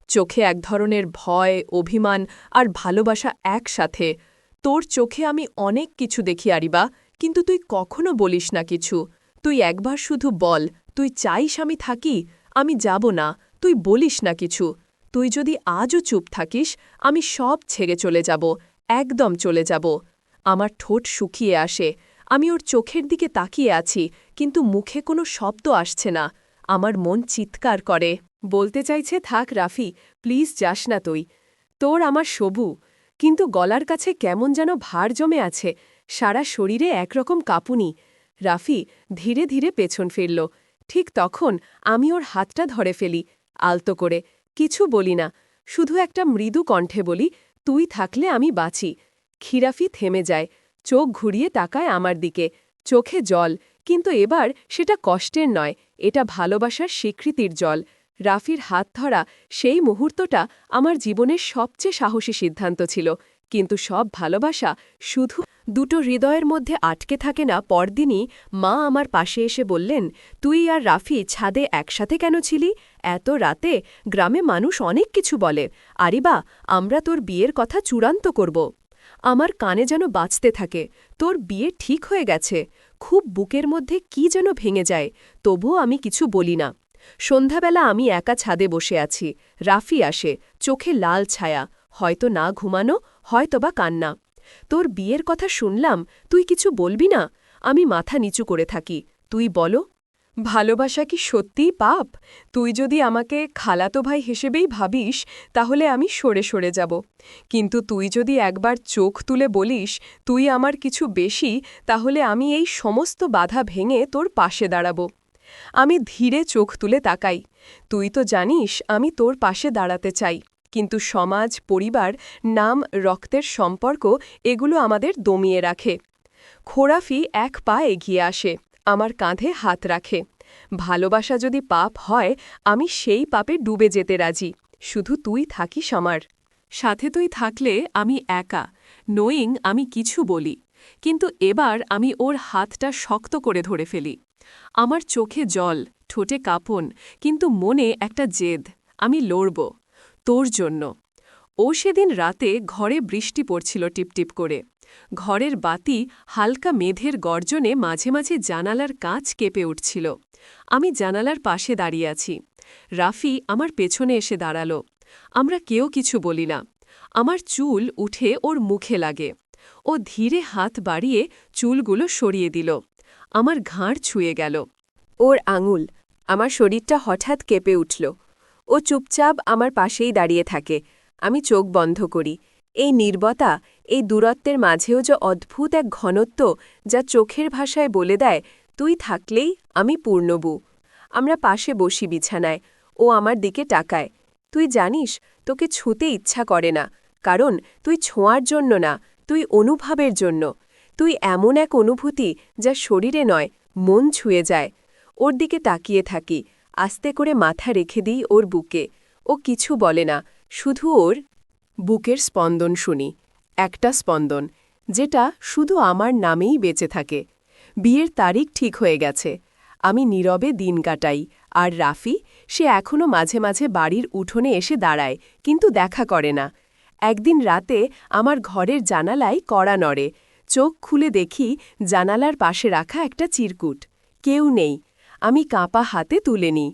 চোখে এক ধরনের ভয়, অভিমান আর ভালোবাসা একসাথে। তোর চোখে আমি অনেক কিছু দেখি আরিবা, কিন্তু তুই কখনো বলিস না কিছু। তুই একবার শুধু বল, তুই চাইস আমি থাকি? আমি যাব না, তুই বলিস না কিছু। তুই যদি আজও চুপ থাকিস, আমি সব ছেড়ে চলে যাব, একদম চলে যাব। আমার ঠোঁট শুকিয়ে আসে। আমি ওর চোখের দিকে তাকিয়ে আছি, কিন্তু মুখে কোনো শব্দ আসছে না। আমার মন চিৎকার করে, বলতে চাইছে, থাক রাফি, প্লিজ যাস না তুই, তোর আমার সবু। কিন্তু গলার কাছে কেমন যেন ভার জমে আছে, সারা শরীরে একরকম কাঁপুনি। রাফি ধীরে ধীরে পেছন ফিরল। ঠিক তখন আমি ওর হাতটা ধরে ফেলি, আলতো করে। কিছু বলি না, শুধু একটা মৃদু কণ্ঠে বলি, তুই থাকলে আমি বাঁচি। খিরাফি থেমে যায়, চোখ ঘুরিয়ে তাকায় আমার দিকে, চোখে জল, কিন্তু এবার সেটা কষ্টের নয়, এটা ভালোবাসার স্বীকৃতির জল। রাফির হাত ধরা সেই মুহূর্তটা আমার জীবনের সবচেয়ে সাহসী সিদ্ধান্ত ছিল, কিন্তু সব ভালোবাসা শুধু দুটো হৃদয়ের মধ্যে আটকে থাকে না। পরদিনই মা আমার পাশে এসে বললেন, তুই আর রাফি ছাদে একসাথে কেন ছিলি এত রাতে? গ্রামে মানুষ অনেক কিছু বলে। আরিবা, আমরা তোর বিয়ের কথা চূড়ান্ত করব। আমার কানে যেন বাজতে থাকে, তোর বিয়ে ঠিক হয়ে গেছে। খুব বুকের মধ্যে কি যেন ভেঙে যায়, তবুও আমি কিছু বলি না। সন্ধ্যাবেলা আমি একা ছাদে বসে আছি। রাফি আসে, চোখে লাল ছায়া, হয়তো না ঘুমানো, হয়তোবা কান্না। তোর বিয়ের কথা শুনলাম, তুই কিছু বলবি না? আমি মাথা নিচু করে থাকি। তুই বলো, ভালোবাসা কি সত্যিই পাপ? তুই যদি আমাকে খালাতো ভাই হিসেবেই ভাবিস, তাহলে আমি সরে সরে যাব। কিন্তু তুই যদি একবার চোখ তুলে বলিস তুই আমার কিছু বেশি, তাহলে আমি এই সমস্ত বাধা ভেঙে তোর পাশে দাঁড়াব। আমি ধীরে চোখ তুলে তাকাই। তুই তো জানিস আমি তোর পাশে দাঁড়াতে চাই, কিন্তু সমাজ, পরিবার, নাম, রক্তের সম্পর্ক, এগুলো আমাদের দমিয়ে রাখে। খোরাফি এক পা এগিয়ে আসে, আমার কাঁধে হাত রাখে। ভালোবাসা যদি পাপ হয়, আমি সেই পাপে ডুবে যেতে রাজি, শুধু তুই থাকিস আমার সাথে। তুই থাকলে আমি একা, নোয়িং আমি কিছু বলি। কিন্তু এবার আমি ওর হাতটা শক্ত করে ধরে ফেলি। আমার চোখে জল, ঠোঁটে কাঁপন, কিন্তু মনে একটা জেদ, আমি লড়ব তোর জন্য। ও সেদিন রাতে ঘরে বৃষ্টি পড়ছিল টিপটিপ করে। ঘরের বাতি হালকা মেঘের গর্জনে মাঝে মাঝে জানালার কাঁচ কেঁপে উঠছিল। আমি জানালার পাশে দাঁড়িয়ে আছি। রাফি আমার পেছনে এসে দাঁড়াল। আমরা কেউ কিছু বলি না। আমার চুল উঠে ওর মুখে লাগে। ও ধীরে হাত বাড়িয়ে চুলগুলো সরিয়ে দিল। আমার ঘাড় ছুঁয়ে গেল ওর আঙুল। আমার শরীরটা হঠাৎ কেঁপে উঠল। ও চুপচাপ আমার পাশেই দাঁড়িয়ে থাকে। আমি চোখ বন্ধ করি। এই নীরবতা, এই দূরত্বের মাঝেও যে অদ্ভুত এক ঘনত্ব, যা চোখের ভাষায় বলে দেয়, তুই থাকলেই আমি পূর্ণবু। আমরা পাশে বসি বিছানায়, ও আমার দিকে তাকায়। তুই জানিস, তোকে ছুঁতে ইচ্ছা করে না, কারণ তুই ছোঁয়ার জন্য না, তুই অনুভবের জন্য। তুই এমন এক অনুভূতি যা শরীরে নয়, মন ছুঁয়ে যায়। ওর দিকে তাকিয়ে থাকি, আস্তে করে মাথা রেখে দিই ওর বুকে। ও কিছু বলে না, শুধু ওর বুকের স্পন্দন শুনি, একটা স্পন্দন, যেটা শুধু আমার নামেই বেঁচে থাকে। বিয়ের তারিখ ঠিক হয়ে গেছে। আমি নীরবে দিন কাটাই, আর রাফি, সে এখনও মাঝে মাঝে বাড়ির উঠোনে এসে দাঁড়ায়, কিন্তু দেখা করে না। একদিন রাতে আমার ঘরের জানালায় কড়া নড়ে। চোখ খুলে দেখি জানালার পাশে রাখা একটা চিরকুট। কেউ নেই। আমি কাঁপা হাতে তুলে নিই।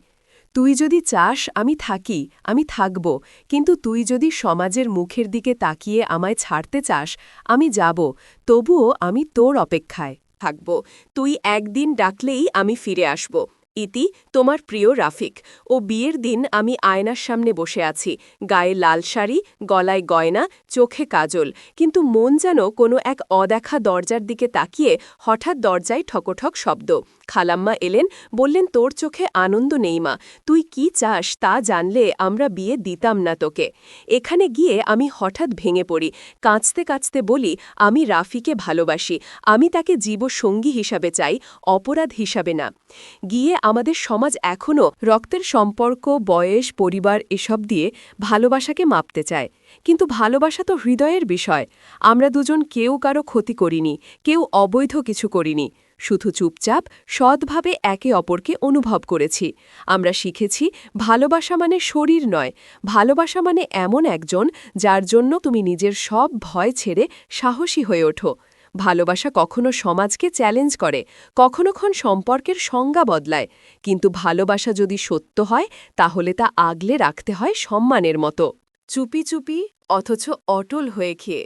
তুই যদি চাস আমি থাকি, আমি থাকব, কিন্তু তুই যদি সমাজের মুখের দিকে তাকিয়ে আমায় ছাড়তে চাস, আমি যাব, তবুও আমি তোর অপেক্ষায় থাকব। তুই একদিন ডাকলেই আমি ফিরে আসব। ইতি, তোমার প্রিয় রাফিক। ও বিয়ের দিন আমি আয়নার সামনে বসে আছি, গায়ে লাল শাড়ি, গলায় গয়না, চোখে কাজল, কিন্তু মন যেন কোনো এক অদেখা দরজার দিকে তাকিয়ে। হঠাৎ দরজায় ঠকঠক শব্দ। খালাম্মা এলেন, বললেন, তোর চোখে আনন্দ নেই মা, তুই কি চাস তা জানলে আমরা বিয়ে দিতাম না তোকে। এখানে গিয়ে আমি হঠাৎ ভেঙে পড়ি, কাঁচতে কাঁচতে বলি, আমি রাফিকে ভালোবাসি, আমি তাকে জীবসঙ্গী হিসাবে চাই, অপরাধ হিসাবে না। গিয়ে আমাদের সমাজ এখনও রক্তের সম্পর্ক, বয়স, পরিবার এসব দিয়ে ভালোবাসাকে মাপতে চায়। কিন্তু ভালোবাসা তো হৃদয়ের বিষয়। আমরা দুজন কেউ কারো ক্ষতি করিনি, কেউ অবৈধ কিছু করিনি, শুধু চুপচাপ সৎভাবে একে অপরকে অনুভব করেছি। আমরা শিখেছি ভালোবাসা মানে শরীর নয়, ভালোবাসা মানে এমন একজন যার জন্য তুমি নিজের সব ভয় ছেড়ে সাহসী হয়ে ওঠো। ভালোবাসা কখনো সমাজকে চ্যালেঞ্জ করে, কখনো সম্পর্কের সংজ্ঞা বদলায়, কিন্তু ভালোবাসা যদি সত্য হয় তাহলে তা আগলে রাখতে হয় সম্মানের মতো, চুপি চুপি অথচ অটল হয়ে খেয়ে।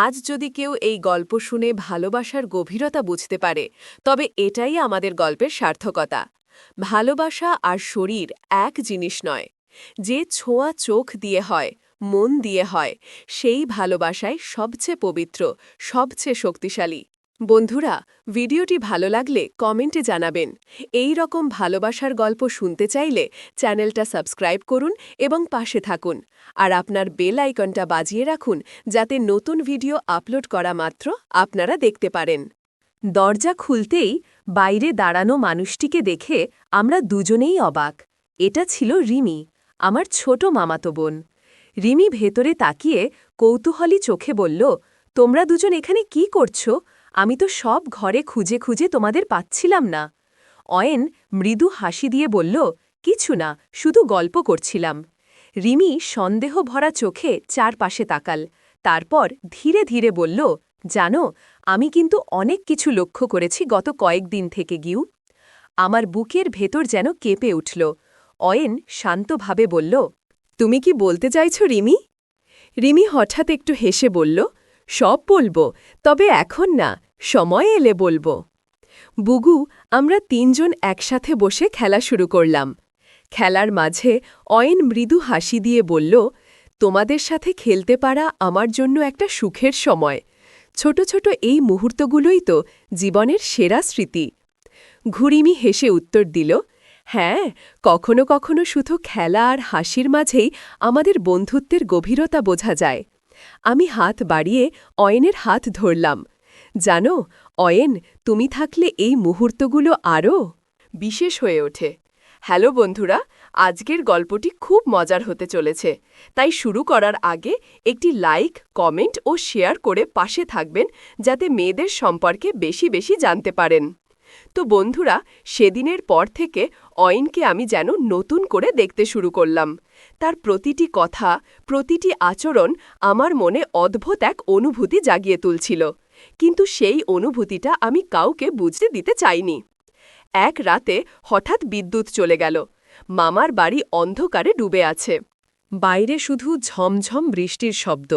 আজ যদি কেউ এই গল্প শুনে ভালোবাসার গভীরতা বুঝতে পারে, তবে এটাই আমাদের গল্পের সার্থকতা। ভালোবাসা আর শরীর এক জিনিস নয়। যে ছোঁয়া চোখ দিয়ে হয়, মন দিয়ে হয়, সেই ভালোবাসায় সবচেয়ে পবিত্র, সবচেয়ে শক্তিশালী। বন্ধুরা, ভিডিওটি ভালো লাগলে কমেন্টে জানাবেন। এই রকম ভালোবাসার গল্প শুনতে চাইলে চ্যানেলটা সাবস্ক্রাইব করুন এবং পাশে থাকুন। আর আপনার বেল আইকনটা বাজিয়ে রাখুন, যাতে নতুন ভিডিও আপলোড করা মাত্র আপনারা দেখতে পারেন। দরজা খুলতেই বাইরে দাঁড়ানো মানুষটিকে দেখে আমরা দুজনেই অবাক। এটা ছিল রিমি, আমার ছোট মামাতো বোন। রিমি ভেতরে তাকিয়ে কৌতূহলী চোখে বলল, তোমরা দুজন এখানে কি করছো? আমি তো সব ঘরে খুঁজে খুঁজে তোমাদের পাচ্ছিলাম না। অয়েন মৃদু হাসি দিয়ে বলল, কিছু না, শুধু গল্প করছিলাম। রিমি সন্দেহ ভরা চোখে চারপাশে তাকাল, তারপর ধীরে ধীরে বলল, জানো, আমি কিন্তু অনেক কিছু লক্ষ্য করেছি গত কয়েকদিন থেকে গিউ। আমার বুকের ভেতর যেন কেঁপে উঠল। অয়েন শান্তভাবে বলল, তুমি কি বলতে চাইছ রিমি? রিমি হঠাৎ একটু হেসে বলল, সব বলবো, তবে এখন না, সময় এলে বলবো। বুগু, আমরা তিনজন একসাথে বসে খেলা শুরু করলাম। খেলার মাঝে অয়েন মৃদু হাসি দিয়ে বলল, তোমাদের সাথে খেলতে পারা আমার জন্য একটা সুখের সময়। ছোট ছোট এই মুহূর্তগুলোই তো জীবনের সেরা স্মৃতি। ঘুরিমি হেসে উত্তর দিল, হ্যাঁ, কখনো কখনো শুধু খেলা আর হাসির মাঝেই আমাদের বন্ধুত্বের গভীরতা বোঝা যায়। আমি হাত বাড়িয়ে অয়েনের হাত ধরলাম। জানো, অয়েন, তুমি থাকলে এই মুহূর্তগুলো আরও বিশেষ হয়ে ওঠে। হ্যালো বন্ধুরা, আজকের গল্পটি খুব মজার হতে চলেছে, তাই শুরু করার আগে একটি লাইক, কমেন্ট ও শেয়ার করে পাশে থাকবেন, যাতে মেয়েদের সম্পর্কে বেশি বেশি জানতে পারেন। তো বন্ধুরা, সেদিনের পর থেকে অয়েনকে আমি যেন নতুন করে দেখতে শুরু করলাম। তার প্রতিটি কথা, প্রতিটি আচরণ আমার মনে অদ্ভুত এক অনুভূতি জাগিয়ে তুলছিল, কিন্তু সেই অনুভূতিটা আমি কাউকে বুঝতে দিতে চাইনি। এক রাতে হঠাৎ বিদ্যুৎ চলে গেল। মামার বাড়ি অন্ধকারে ডুবে আছে। বাইরে শুধু ঝমঝম বৃষ্টির শব্দ।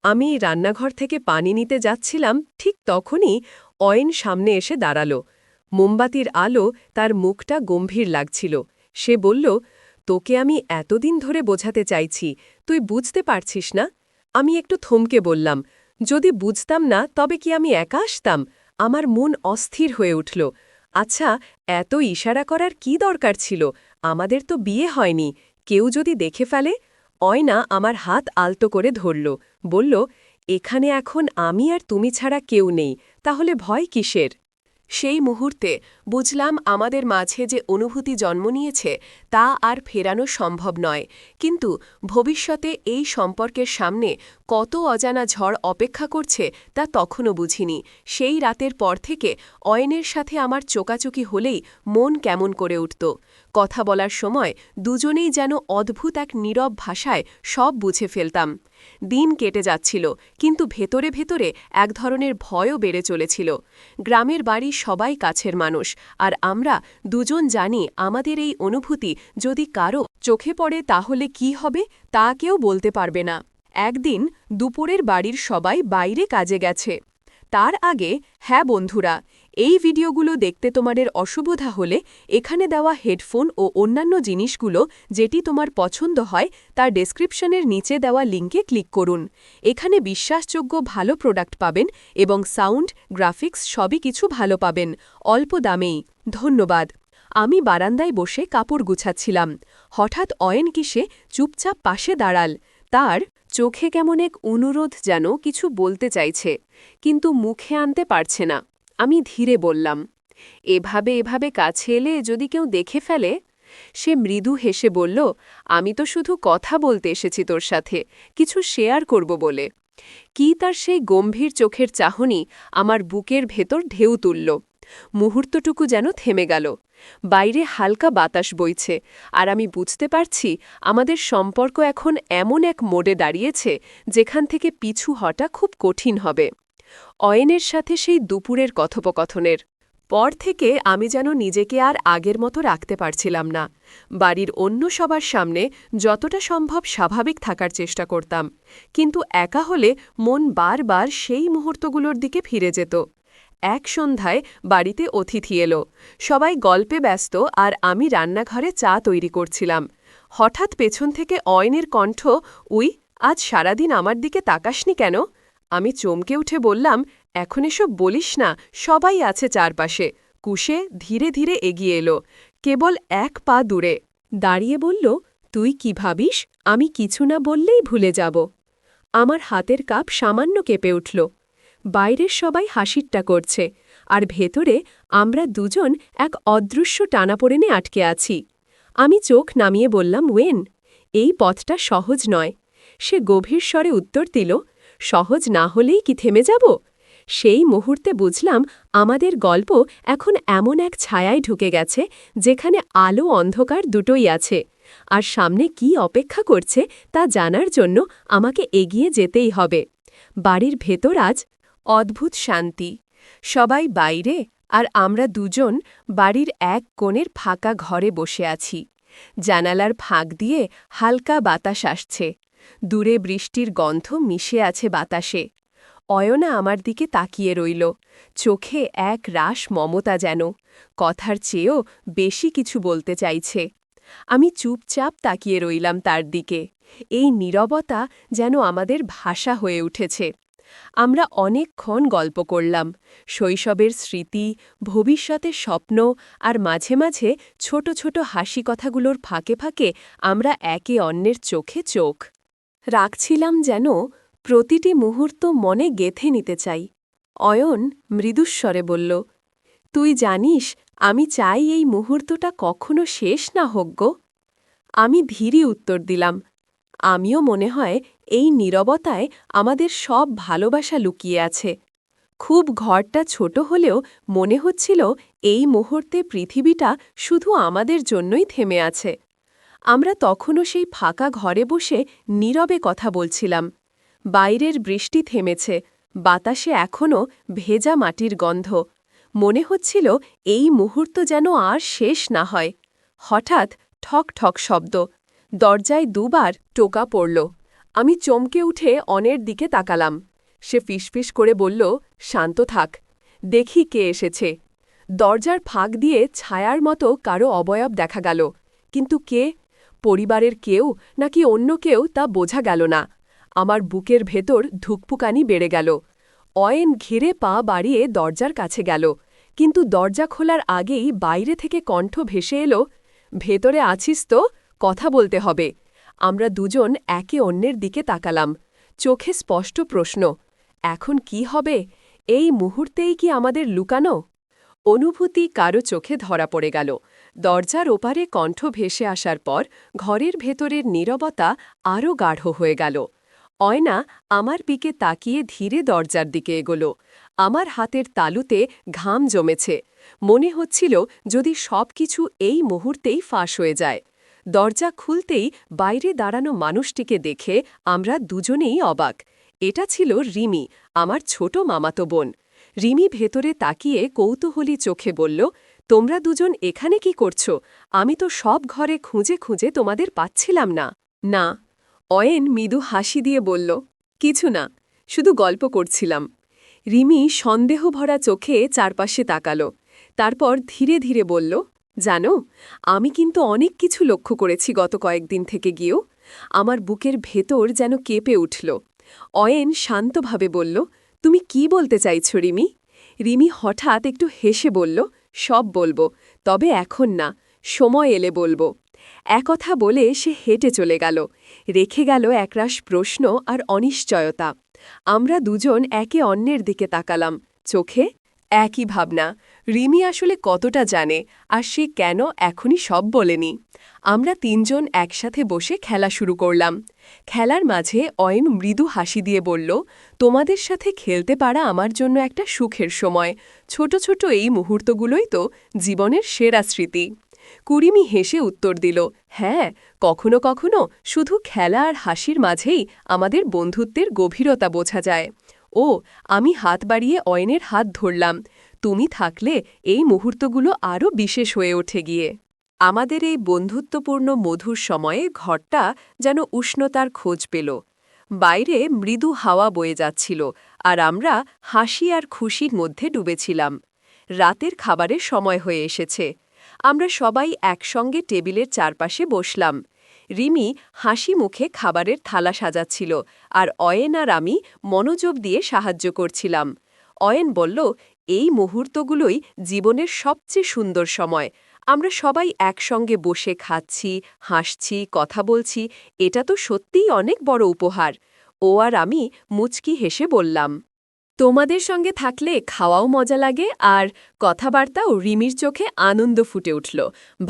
আমি রান্নাঘর থেকে পানি নিতে যাচ্ছিলাম, ঠিক তখনই অয়েন সামনে এসে দাঁড়াল। মোমবাতির আলো তার মুখটা গম্ভীর লাগছিল। সে বলল, তোকে আমি এতদিন ধরে বোঝাতে চাইছি, তুই বুঝতে পারছিস না? আমি একটু থমকে বললাম, যদি বুঝতাম না তবে কি আমি একা আসতাম? আমার মন অস্থির হয়ে উঠল। আচ্ছা, এত ইশারা করার কি দরকার ছিল? আমাদের তো বিয়ে হয়নি, কেউ যদি দেখে ফেলে? অয়না আমার হাত আলতো করে ধরল, বলল, এখানে এখন আমি আর তুমি ছাড়া কেউ নেই, তাহলে ভয় কিসের? সেই মুহূর্তে বুঝলাম আমাদের মাঝে যে অনুভূতি জন্ম নিয়েছে তা আর ফেরানো সম্ভব নয়, কিন্তু ভবিষ্যতে এই সম্পর্কের সামনে কত অজানা ঝড় অপেক্ষা করছে তা তখনও বুঝিনি। সেই রাতের পর থেকে অয়নের সাথে আমার চোকাচুকি হলেই মন কেমন করে উঠত। কথা বলার সময় দুজনেই যেন অদ্ভুত এক নীরব ভাষায় সব বুঝে ফেলতাম। দিন কেটে যাচ্ছিল, কিন্তু ভেতরে ভেতরে এক ধরনের ভয়ও বেড়ে চলেছিল। গ্রামের বাড়ি সবাই কাছের মানুষ, আর আমরা দুজন জানি আমাদের এই অনুভূতি যদি কারো চোখে পড়ে তাহলে কি হবে তা কেউ বলতে পারবে না। একদিন দুপুরের বাড়ির সবাই বাইরে কাজে গেছে। তার আগে, হ্যাঁ বন্ধুরা, এই ভিডিওগুলো দেখতে তোমাদের অসুবিধা হলে এখানে দেওয়া হেডফোন ও অন্যান্য জিনিসগুলো যেটি তোমার পছন্দ হয় তার ডেসক্রিপশনের নিচে দেওয়া লিঙ্কে ক্লিক করুন। এখানে বিশ্বাসযোগ্য ভালো প্রোডাক্ট পাবেন এবং সাউন্ড, গ্রাফিক্স সবই কিছু ভালো পাবেন, অল্প দামেই। ধন্যবাদ। আমি বারান্দায় বসে কাপড় গুছাচ্ছিলাম। হঠাৎ অয়ন কিসে চুপচাপ পাশে দাঁড়াল। তার চোখে কেমন এক অনুরোধ, যেন কিছু বলতে চাইছে, কিন্তু মুখে আনতে পারছে না। আমি ধীরে বললাম, এভাবে এভাবে কাছে এলে যদি কেউ দেখে ফেলে? সে মৃদু হেসে বলল, আমি তো শুধু কথা বলতে এসেছি তোর সাথে, কিছু শেয়ার করব বলে। কি তার সেই গম্ভীর চোখের চাহনি আমার বুকের ভেতর ঢেউ তুলল। মুহূর্তটুকু যেন থেমে গেল। বাইরে হালকা বাতাস বইছে, আর আমি বুঝতে পারছি আমাদের সম্পর্ক এখন এমন এক মোড়ে দাঁড়িয়েছে যেখান থেকে পিছু হটা খুব কঠিন হবে। অয়নের সাথে সেই দুপুরের কথোপকথনের পর থেকে আমি যেন নিজেকে আর আগের মতো রাখতে পারছিলাম না। বাড়ির অন্য সবার সামনে যতটা সম্ভব স্বাভাবিক থাকার চেষ্টা করতাম, কিন্তু একা হলে মন বারবার সেই মুহূর্তগুলোর দিকে ফিরে যেত। এক সন্ধ্যায় বাড়িতে অতিথি এলো। সবাই গল্পে ব্যস্ত, আর আমি রান্নাঘরে চা তৈরি করছিলাম। হঠাৎ পেছন থেকে অয়নের কণ্ঠ, উই, আজ সারাদিন আমার দিকে তাকাসনি কেন? আমি চমকে উঠে বললাম, এখন এসব বলিস না, সবাই আছে চারপাশে। কুশে ধীরে ধীরে এগিয়ে এলো, কেবল এক পা দূরে দাঁড়িয়ে বলল, তুই কি ভাবিস আমি কিছু না বললেই ভুলে যাব? আমার হাতের কাপ সামান্য কেঁপে উঠল। বাইরের সবাই হাসিট্টা করছে, আর ভেতরে আমরা দুজন এক অদৃশ্য টানাপোড়েনে আটকে আছি। আমি চোখ নামিয়ে বললাম, ওয়েন, এই পথটা সহজ নয়। সে গভীর স্বরে উত্তর দিল, সহজ না হলেই কি থেমে যাব? সেই মুহূর্তে বুঝলাম আমাদের গল্প এখন এমন এক ছায়ায় ঢুকে গেছে যেখানে আলো অন্ধকার দুটোই আছে, আর সামনে কি অপেক্ষা করছে তা জানার জন্য আমাকে এগিয়ে যেতেই হবে। বাড়ির ভেতর আজ অদ্ভুত শান্তি। সবাই বাইরে, আর আমরা দুজন বাড়ির এক কোণের ফাঁকা ঘরে বসে আছি। জানালার ফাঁক দিয়ে হালকা বাতাস আসছে, দূরে বৃষ্টির গন্ধ মিশে আছে বাতাসে। অয়না আমার দিকে তাকিয়ে রইল, চোখে এক রাস মমতা, যেন কথার চেয়েও বেশি কিছু বলতে চাইছে। আমি চুপচাপ তাকিয়ে রইলাম তার দিকে। এই নীরবতা যেন আমাদের ভাষা হয়ে উঠেছে। আমরা অনেকক্ষণ গল্প করলাম, শৈশবের স্মৃতি, ভবিষ্যতের স্বপ্ন, আর মাঝে মাঝে ছোট ছোট হাসি কথাগুলোর ফাঁকে ফাঁকে আমরা একে অন্যের চোখে চোখ রাখছিলাম, যেন প্রতিটি মুহূর্ত মনে গেঁথে নিতে চাই। অয়ন মৃদুস্বরে বলল, তুই জানিস আমি চাই এই মুহূর্তটা কখনো শেষ না হোক গো। আমি ধীরে উত্তর দিলাম, আমিও মনে হয় এই নীরবতায় আমাদের সব ভালোবাসা লুকিয়ে আছে। খুব ঘরটা ছোট হলেও মনে হচ্ছিল এই মুহূর্তে পৃথিবীটা শুধু আমাদের জন্যই থেমে আছে। আমরা তখনও সেই ফাঁকা ঘরে বসে নীরবে কথা বলছিলাম। বাইরের বৃষ্টি থেমেছে, বাতাসে এখনও ভেজা মাটির গন্ধ। মনে হচ্ছিল এই মুহূর্ত যেন আর শেষ না হয়। হঠাৎ ঠক ঠক শব্দ, দরজায় দুবার টোকা পড়ল। আমি চমকে উঠে অনের দিকে তাকালাম। সে ফিসফিস করে বলল, শান্ত থাক, দেখি কে এসেছে। দরজার ফাঁক দিয়ে ছায়ার মতো কারো অবয়ব দেখা গেল, কিন্তু কে? পরিবারের কেউ নাকি অন্য কেউ তা বোঝা গেল না। আমার বুকের ভেতর ধুকপুকানি বেড়ে গেল। অয়েন ঘিরে পা বাড়িয়ে দরজার কাছে গেল, কিন্তু দরজা খোলার আগেই বাইরে থেকে কণ্ঠ ভেসে এলো, ভেতরে আছিস তো, কথা বলতে হবে। আমরা দুজন একে অন্যের দিকে তাকালাম, চোখে স্পষ্ট প্রশ্ন, এখন কি হবে? এই মুহূর্তেই কি আমাদের লুকানো? অনুভূতি কারো চোখে ধরা পড়ে গেল। দরজার ওপারে কণ্ঠ ভেসে আসার পর ঘরের ভেতরের নীরবতা আরও গাঢ় হয়ে গেল। অয়না আমার দিকে তাকিয়ে ধীরে দরজার দিকে এগোল। আমার হাতের তালুতে ঘাম জমেছে। মনে হচ্ছিল যদি সবকিছু এই মুহূর্তেই ফাঁস হয়ে যায়। দরজা খুলতেই বাইরে দাঁড়ানো মানুষটিকে দেখে আমরা দুজনেই অবাক। এটা ছিল রিমি, আমার ছোট মামাতো বোন। রিমি ভেতরে তাকিয়ে কৌতূহলী চোখে বলল, তোমরা দুজন এখানে কি করছো? আমি তো সব ঘরে খুঁজে খুঁজে তোমাদের পাচ্ছিলাম না। না, অয়েন মৃদু হাসি দিয়ে বলল, কিছু না, শুধু গল্প করছিলাম। রিমি সন্দেহভরা চোখে চারপাশে তাকাল, তারপর ধীরে ধীরে বলল, জানো, আমি কিন্তু অনেক কিছু লক্ষ্য করেছি গত কয়েকদিন থেকে গিয়েও। আমার বুকের ভেতর যেন কেঁপে উঠল। অয়েন শান্তভাবে বলল, তুমি কি বলতে চাইছ রিমি? রিমি হঠাৎ একটু হেসে বলল, সব বলবো, তবে এখন না, সময় এলে বলবো। একথা বলে সে হেঁটে চলে গেল, রেখে গেল একরাশ প্রশ্ন আর অনিশ্চয়তা। আমরা দুজন একে অন্যের দিকে তাকালাম, চোখে একই ভাবনা, রিমি আসলে কতটা জানে, আর সে কেন এখনই সব বলেনি। আমরা তিনজন একসাথে বসে খেলা শুরু করলাম। খেলার মাঝে অয়েন মৃদু হাসি দিয়ে বলল, তোমাদের সাথে খেলতে পারা আমার জন্য একটা সুখের সময়। ছোট ছোট এই মুহূর্তগুলোই তো জীবনের সেরা স্মৃতি। কুড়িমি হেসে উত্তর দিল, হ্যাঁ, কখনো কখনো শুধু খেলা আর হাসির মাঝেই আমাদের বন্ধুত্বের গভীরতা বোঝা যায়। ও, আমি হাত বাড়িয়ে অয়নের হাত ধরলাম। তুমি থাকলে এই মুহূর্তগুলো আরও বিশেষ হয়ে ওঠে গিয়ে। আমাদের এই বন্ধুত্বপূর্ণ মধুর সময়ে ঘরটা যেন উষ্ণতার খোঁজ পেল। বাইরে মৃদু হাওয়া বয়ে যাচ্ছিল, আর আমরা হাসি আর খুশির মধ্যে ডুবেছিলাম। রাতের খাবারের সময় হয়ে এসেছে। আমরা সবাই একসঙ্গে টেবিলের চারপাশে বসলাম। রিমি হাসি মুখে খাবারের থালা সাজাচ্ছিল, আর অয়েন আর আমি মনোযোগ দিয়ে সাহায্য করছিলাম। অয়েন বলল, এই মুহূর্তগুলোই জীবনের সবচেয়ে সুন্দর সময়। আমরা সবাই একসঙ্গে বসে খাচ্ছি, হাসছি, কথা বলছি, এটা তো সত্যিই অনেক বড় উপহার। ও আর আমি মুচকি হেসে বললাম, তোমাদের সঙ্গে থাকলে খাওয়াও মজা লাগে, আর কথাবার্তাও। রিমির চোখে আনন্দ ফুটে উঠল।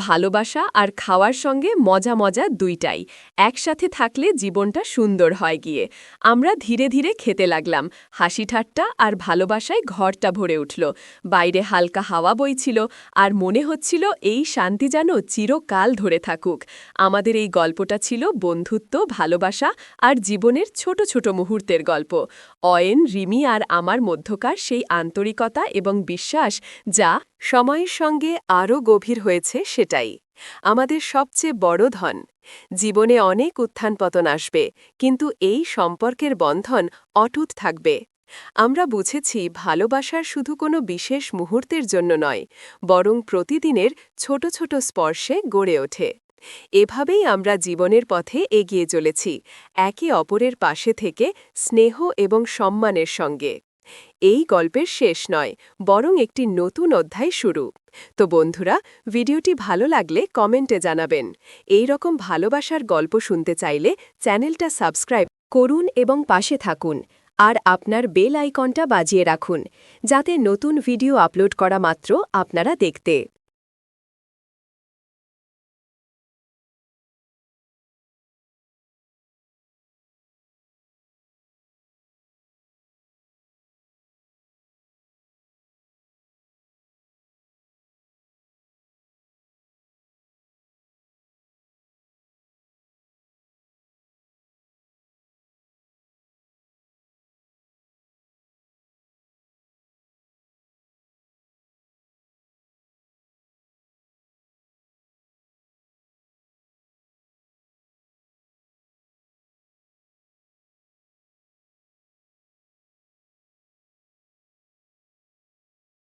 ভালোবাসা আর খাওয়ার সঙ্গে মজা মজা দুইটাই একসাথে থাকলে জীবনটা সুন্দর হয় গিয়ে। আমরা ধীরে ধীরে খেতে লাগলাম, হাসি ঠাট্টা আর ভালোবাসায় ঘরটা ভরে উঠল। বাইরে হালকা হাওয়া বইছিল, আর মনে হচ্ছিল এই শান্তি যেন চিরকাল ধরে থাকুক। আমাদের এই গল্পটা ছিল বন্ধুত্ব, ভালোবাসা আর জীবনের ছোট ছোট মুহূর্তের গল্প। অয়েন, রিমি আর আমার মধ্যকার সেই আন্তরিকতা এবং বিশ্বাস যা সময়ের সঙ্গে আরও গভীর হয়েছে, সেটাই আমাদের সবচেয়ে বড় ধন। জীবনে অনেক উত্থান পতন আসবে, কিন্তু এই সম্পর্কের বন্ধন অটুট থাকবে। আমরা বুঝেছি ভালোবাসার শুধু কোনো বিশেষ মুহূর্তের জন্য নয়, বরং প্রতিদিনের ছোট ছোট স্পর্শে গড়ে ওঠে। এভাবেই আমরা জীবনের পথে এগিয়ে চলেছি, একে অপরের পাশে থেকে স্নেহ এবং সম্মানের সঙ্গে। এই গল্পের শেষ নয়, বরং একটি নতুন অধ্যায় শুরু। তো বন্ধুরা, ভিডিওটি ভালো লাগলে কমেন্টে জানাবেন। এই রকম ভালোবাসার গল্প শুনতে চাইলে চ্যানেলটা সাবস্ক্রাইব করুন এবং পাশে থাকুন, আর আপনার বেল আইকনটা বাজিয়ে রাখুন, যাতে নতুন ভিডিও আপলোড করা মাত্র আপনারা দেখতে